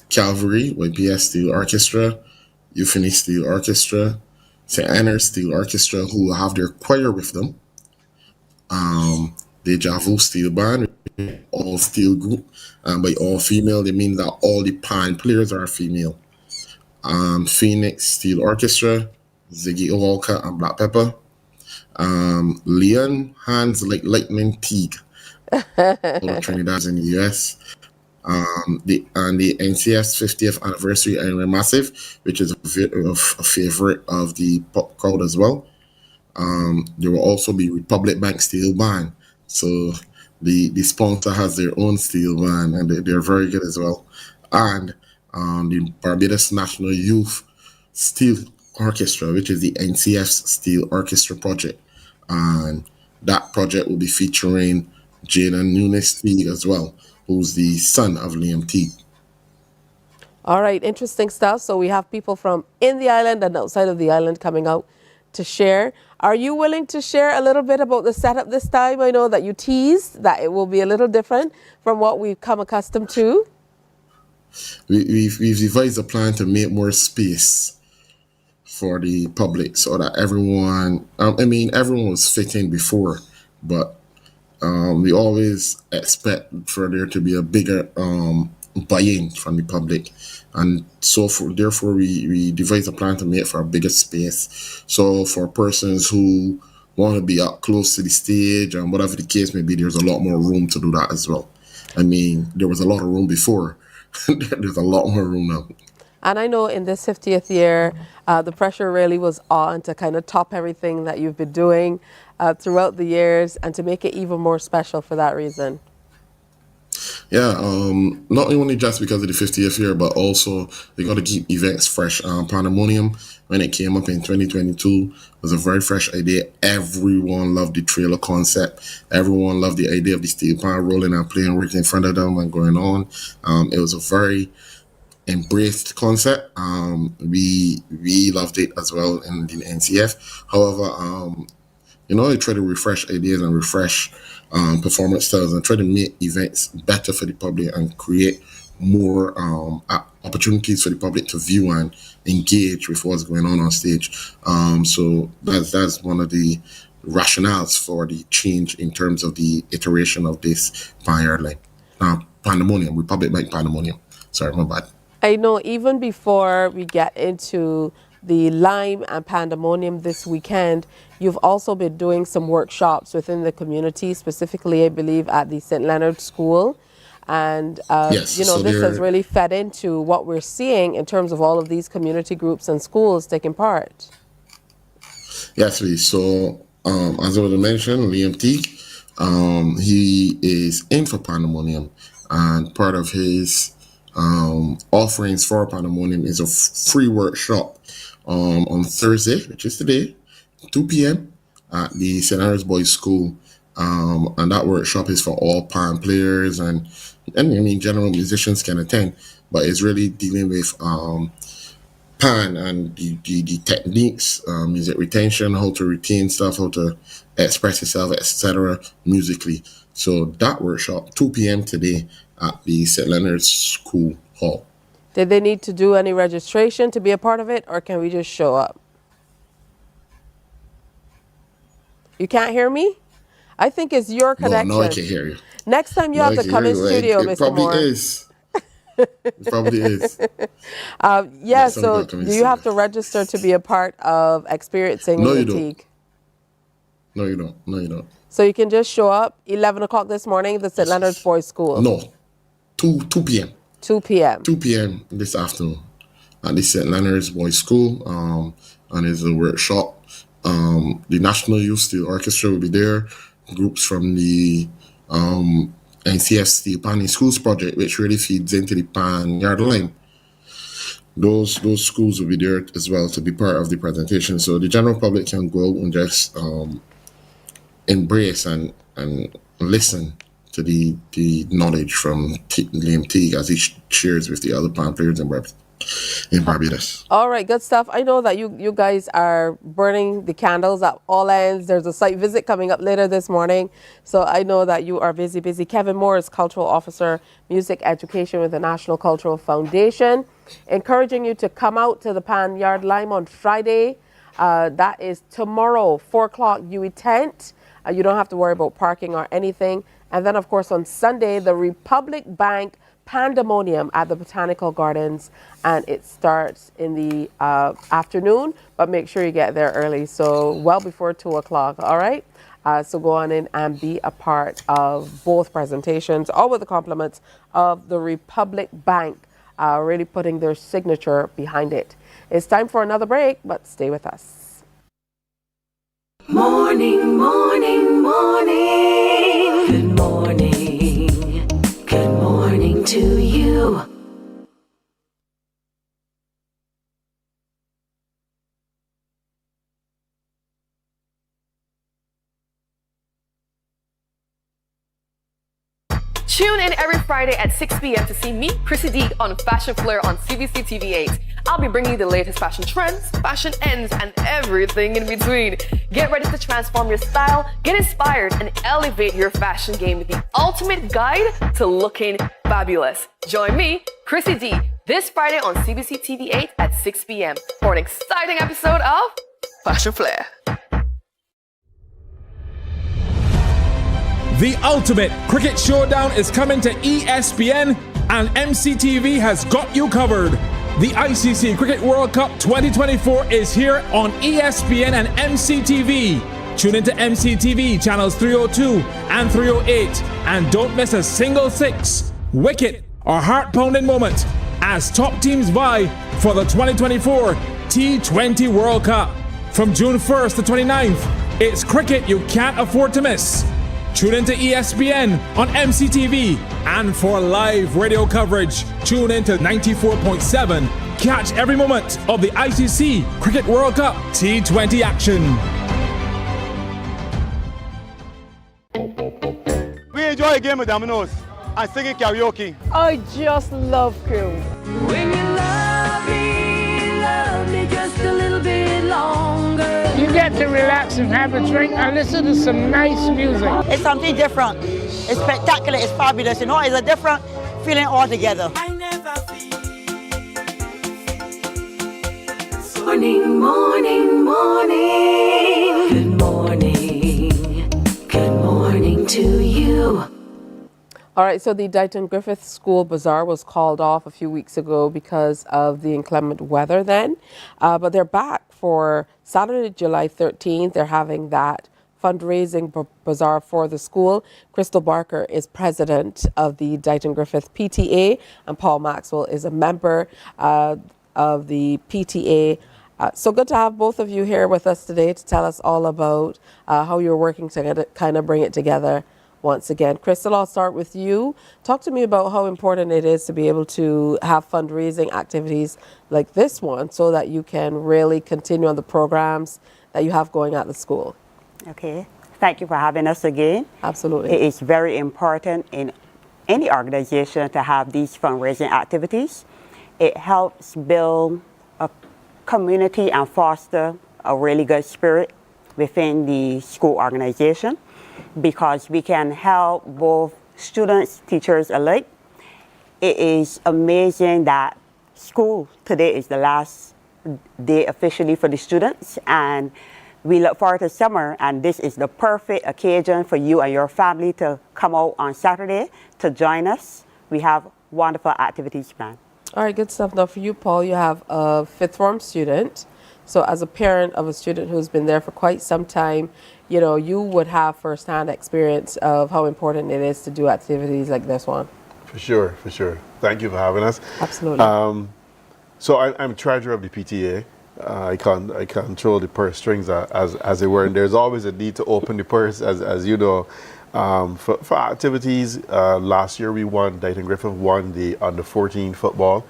Calvary with PS Steel Orchestra, Euphony Steel Orchestra, St. Anne's Steel Orchestra, who have their choir with them. The Javu Steel Band, all steel group, and by all female, they mean that all the pan players are female. Phoenix Steel Orchestra, Ziggy Walker and Black Pepper. Leon Hands Like Lightning Teague, all of Trinidad in the US. The NCF's 50th anniversary Iron Massive, which is a favorite of the pop crowd as well. There will also be Republic Bank Steel Band. So the sponsor has their own steel band, and they're very good as well. And the Barbados National Youth Steel Orchestra, which is the NCF's Steel Orchestra project. And that project will be featuring Jaden Nunes Teague as well, who's the son of Liam Teague. All right, interesting stuff. So we have people from in the island and outside of the island coming out to share. Are you willing to share a little bit about the setup this time? I know that you teased that it will be a little different from what we've come accustomed to. We've devised a plan to make more space for the public so that everyone was fitting before, but we always expect for there to be a bigger buy-in from the public, and so therefore we devise a plan to make for a bigger space. So for persons who want to be up close to the stage and whatever the case may be, there's a lot more room to do that as well. I mean, there was a lot of room before. There's a lot more room now. And I know in this 50th year, the pressure really was on to kind of top everything that you've been doing throughout the years and to make it even more special for that reason. Yeah, not only just because of the 50th year, but also they got to keep events fresh. Pandemonium, when it came up in 2022, was a very fresh idea. Everyone loved the trailer concept. Everyone loved the idea of the steel pan rolling and playing right in front of them and going on. It was a very embraced concept. We loved it as well in the NCF. However, they try to refresh ideas and refresh performance styles and try to make events better for the public and create more opportunities for the public to view and engage with what's going on stage. So that's one of the rationales for the change in terms of the iteration of this Panyard Line. Pandemonium, Republic Bank Pandemonium. Sorry, my bad. I know even before we get into the Lime and Pandemonium this weekend, you've also been doing some workshops within the community, specifically, I believe, at the St. Leonard School. And, yes, so this has really fed into what we're seeing in terms of all of these community groups and schools taking part. Yes, please. So, as I already mentioned, Liam Teague, he is in for Pandemonium, and part of his offerings for Pandemonium is a free workshop on Thursday, which is today, 2 p.m. at the St. Anne's Boys School. And that workshop is for all pan players and general musicians can attend, but it's really dealing with pan and the techniques, music retention, how to retain stuff, how to express yourself, etc. musically. So that workshop, 2 p.m. today at the St. Leonard's School Hall. Did they need to do any registration to be a part of it, or can we just show up? You can't hear me? I think it's your connection. No, I can hear you. Next time you No, have I to can come hear in you. studio, It Mr. probably Moore. is. It probably is. Yeah, Next time so you come in you have to register to be a part of experiencing No, the you don't. Antigua. No, you don't. No, you don't. So you can just show up 11 o'clock this morning, the St. Leonard's Boys School. No. 2 p.m. 2 p.m. 2 p.m. this afternoon at the St. Leonard's Boys School, and it's a workshop. The National Youth Steel Orchestra will be there. Groups from the NCF Steel Panning Schools project, which really feeds into the Pan Yard Line. Those schools will be there as well to be part of the presentation. So the general public can go out and just embrace and listen to the knowledge from Liam Teague as he shares with the other Pan players in Barbados. All right, good stuff. I know that you guys are burning the candles at all ends. There's a site visit coming up later this morning. So I know that you are busy. Kevin Moore is Cultural Officer, Music Education with the National Cultural Foundation, encouraging you to come out to the Pan Yard Lime on Friday. That is tomorrow, 4 o'clock UE tent. You don't have to worry about parking or anything. And then, of course, on Sunday, the Republic Bank Pandemonium at the Botanical Gardens, and it starts in the afternoon, but make sure you get there early, so well before 2 o'clock, all right? So go on in and be a part of both presentations, all with the compliments of the Republic Bank, really putting their signature behind it. It's time for another break, but stay with us. Morning, morning, morning. Good morning. Good morning to you. Tune in every Friday at 6 p.m. to see me, Chrissy D, on Fashion Flair on CBC TV8. I'll be bringing you the latest fashion trends, fashion ends, and everything in between. Get ready to transform your style, get inspired, and elevate your fashion game with the ultimate guide to looking fabulous. Join me, Chrissy D, this Friday on CBC TV8 at 6 p.m. for an exciting episode of Fashion Flair. The ultimate cricket showdown is coming to ESPN, and MCTV has got you covered. The ICC Cricket World Cup 2024 is here on ESPN and MCTV. Tune into MCTV channels 302 and 308, and don't miss a single six, wicket, or heart-pounding moment as top teams vie for the 2024 T20 World Cup. From June 1st to 29th, it's cricket you can't afford to miss. Tune into ESPN on MCTV, and for live radio coverage, tune into 94.7. Catch every moment of the ICC Cricket World Cup T20 action. We enjoy a game of dominoes and singing karaoke. I just love crew. When you love me just a little bit longer. You get to relax and have a drink and listen to some nice music. It's something different. It's spectacular. It's fabulous. You know, it's a different feeling altogether. Morning, morning, morning. Good morning. Good morning to you. All right, so the Dighton Griffith School Bazaar was called off a few weeks ago because of the inclement weather then, but they're back for Saturday, July 13th. They're having that fundraising bazaar for the school. Crystal Barker is president of the Dighton Griffith PTA, and Paul Maxwell is a member of the PTA. So good to have both of you here with us today to tell us all about how you're working to kind of bring it together once again. Crystal, I'll start with you. Talk to me about how important it is to be able to have fundraising activities like this one so that you can really continue on the programs that you have going at the school. Okay, thank you for having us again. Absolutely. It is very important in any organization to have these fundraising activities. It helps build a community and foster a really good spirit within the school organization, because we can help both students, teachers alike. It is amazing that school. Today is the last day officially for the students, and we look forward to summer, and this is the perfect occasion for you and your family to come out on Saturday to join us. We have wonderful activities planned. All right, good stuff. Now for you, Paul, you have a fifth form student. So as a parent of a student who's been there for quite some time, you know, you would have firsthand experience of how important it is to do activities like this one. For sure, for sure. Thank you for having us. Absolutely. So I'm treasurer of the PTA. I control the purse strings as it were, and there's always a need to open the purse, as you know. For activities, last year we won, Dayton Griffith won the under 14 football.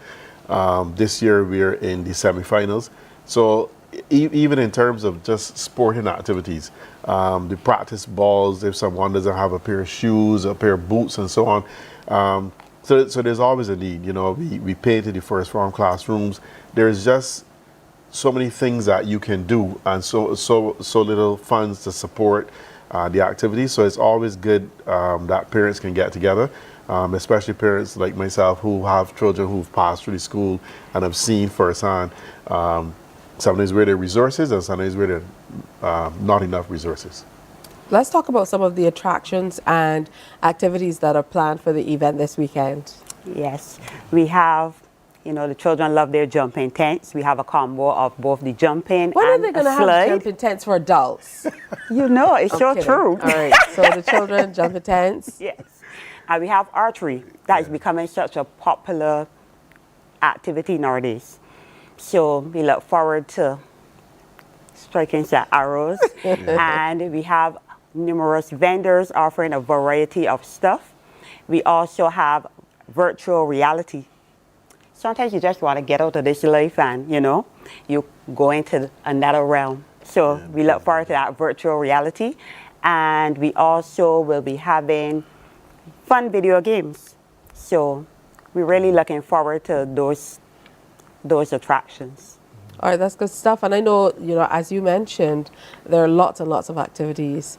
This year we're in the semifinals. So even in terms of just sporting activities, the practice balls, if someone doesn't have a pair of shoes, a pair of boots and so on. So there's always a need. You know, we painted the first form classrooms. There's just so many things that you can do, and so little funds to support the activities. So it's always good that parents can get together, especially parents like myself who have children who've passed through the school and have seen firsthand sometimes where there are resources and sometimes where there are not enough resources. Let's talk about some of the attractions and activities that are planned for the event this weekend. Yes, we have, you know, the children love their jumping tents. We have a combo of both the jumping When and are they going to slide. have jumping tents for adults? You know, it's I'm so kidding. true. All right, so the children jumping tents. Yes, and we have archery. That is becoming such a popular activity nowadays. So we look forward to striking some arrows. And we have numerous vendors offering a variety of stuff. We also have virtual reality. Sometimes you just want to get out of this life and, you know, you go into another realm. So we look forward to that virtual reality. And we also will be having fun video games. So we're really looking forward to those attractions. All right, that's good stuff. And I know, you know, as you mentioned, there are lots and lots of activities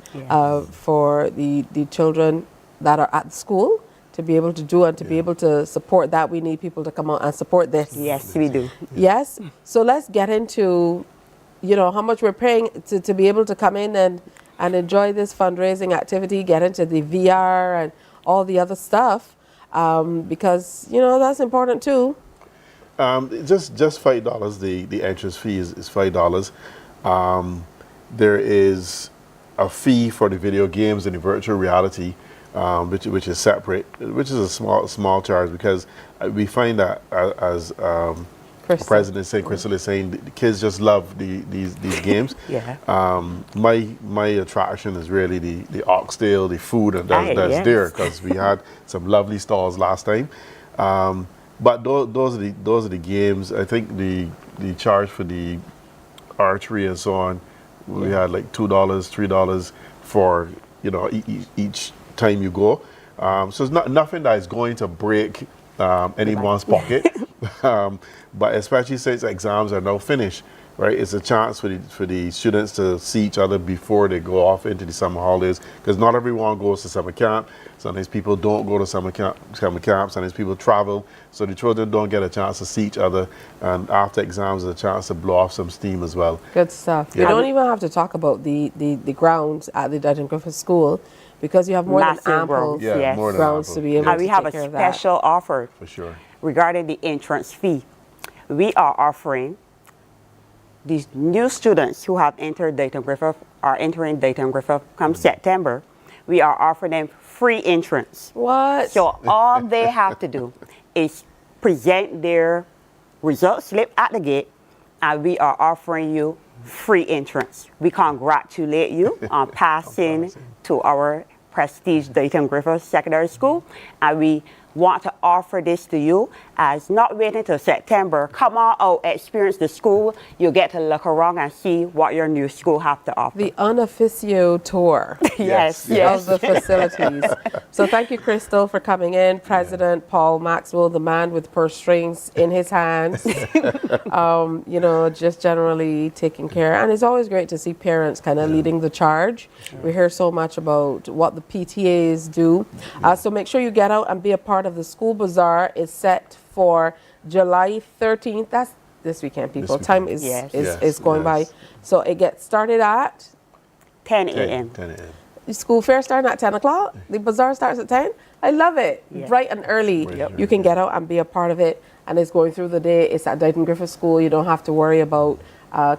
for the children that are at school to be able to do and to be able to support that. We need people to come out and support this. Yes, we do. Yes. So let's get into, you know, how much we're paying to be able to come in and enjoy this fundraising activity, get into the VR and all the other stuff, because, you know, that's important too. Just $5. The entrance fee is $5. There is a fee for the video games and the virtual reality, which is separate, which is a small charge, because we find that as President St. Crystal is saying, the kids just love these games. My attraction is really the oxtail, the food, and that's there, because we had some lovely stalls last time. But those are the games. I think the charge for the archery and so on, we had like $2, $3 for, you know, each time you go. So it's nothing that is going to break anyone's pocket. But especially since exams are now finished, right? It's a chance for the students to see each other before they go off into the summer holidays, because not everyone goes to summer camp. Sometimes people don't go to summer camp. Sometimes people travel, so the children don't get a chance to see each other. And after exams, there's a chance to blow off some steam as well. Good stuff. You don't even have to talk about the grounds at the Dayton Griffith School, because you have more than ample grounds to be able to we have take care a of that. special offer for sure regarding the entrance fee. We are offering these new students who have entered Dayton Griffith, are entering Dayton Griffith come September. We are offering them free entrance. What? So all they have to do is present their result slip at the gate, and we are offering you free entrance. We congratulate you on passing to our prestige Dayton Griffith Secondary School, and we want to offer this to you as not waiting till September. Come on out, experience the school. You'll get to look around and see what your new school have to offer. The unofficio tour yes. of the facilities. So thank you, Crystal, for coming in. President Paul Maxwell, the man with purse strings in his hands, you know, just generally taking care. And it's always great to see parents kind of leading the charge. We hear so much about what the PTAs do. So make sure you get out and be a part of the school bazaar. Is set for July 13th. That's this weekend, people. This Time weekend. is Yes. is going by. So it gets started at 10 a.m. 10 a.m. the school fair starting at 10 o'clock. The bazaar starts at 10. I love it. Yeah. Bright and early. You can get out and be a part of it. And it's going through the day. It's at Dighton Griffith School. You don't have to worry about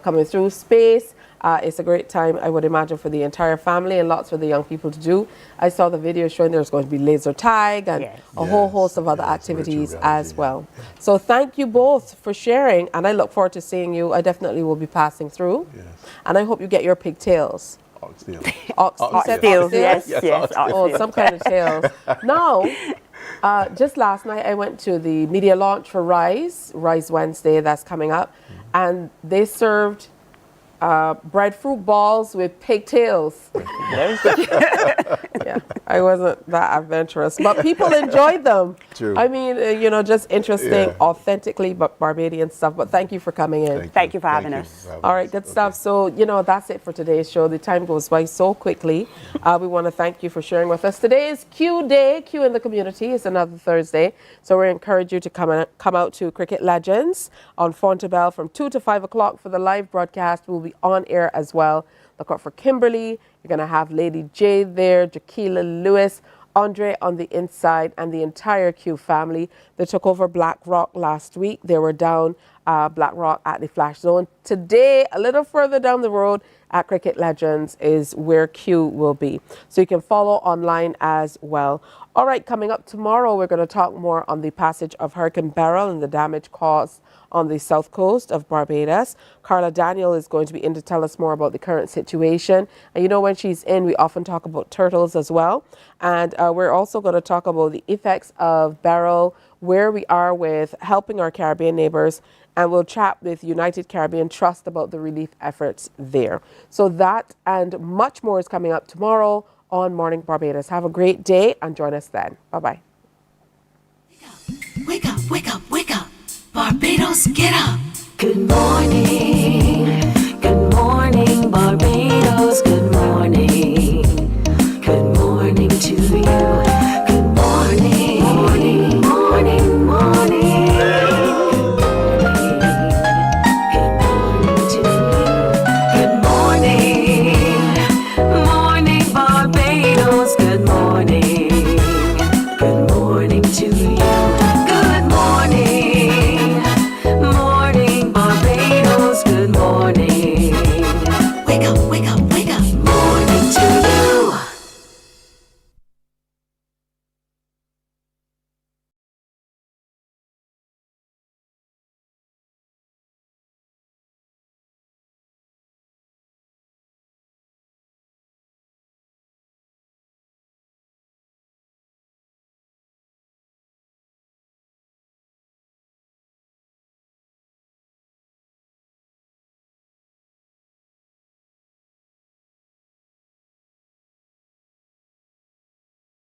coming through space. It's a great time, I would imagine, for the entire family and lots for the young people to do. I saw the video showing there's going to be laser tag and a whole host of other activities as well. So thank you both for sharing, and I look forward to seeing you. I definitely will be passing through. And I hope you get your pigtails. Oxtails, yes. Oh, some kind of tails. Now, just last night I went to the media launch for Rise Wednesday that's coming up, and they served breadfruit balls with pigtails. Yeah, I wasn't that adventurous, but people enjoyed them. True. I mean, just interesting, authentically but Barbadian stuff. But thank you for coming in. Thank you for having us. All right, good stuff. So, that's it for today's show. The time goes by so quickly. We want to thank you for sharing with us. Today is Q Day, Q in the community. It's another Thursday. So we encourage you to come out to Cricket Legends on Fontebelle from 2 to 5 o'clock for the live broadcast. We'll be on air as well. Look out for Kimberly. You're going to have Lady J there, Jaquila Lewis, Andre on the inside, and the entire Q family. They took over Black Rock last week. They were down Black Rock at the Flash Zone. Today, a little further down the road at Cricket Legends is where Q will be. So you can follow online as well. All right, coming up tomorrow, we're going to talk more on the passage of Hurricane Beryl and the damage caused on the south coast of Barbados. Carla Daniel is going to be in to tell us more about the current situation. And when she's in, we often talk about turtles as well. And we're also going to talk about the effects of Beryl, where we are with helping our Caribbean neighbors, and we'll chat with United Caribbean Trust about the relief efforts there. So that and much more is coming up tomorrow on Morning Barbados. Have a great day and join us then. Bye-bye. Wake up, wake up, wake up. Barbados, get up. Good morning.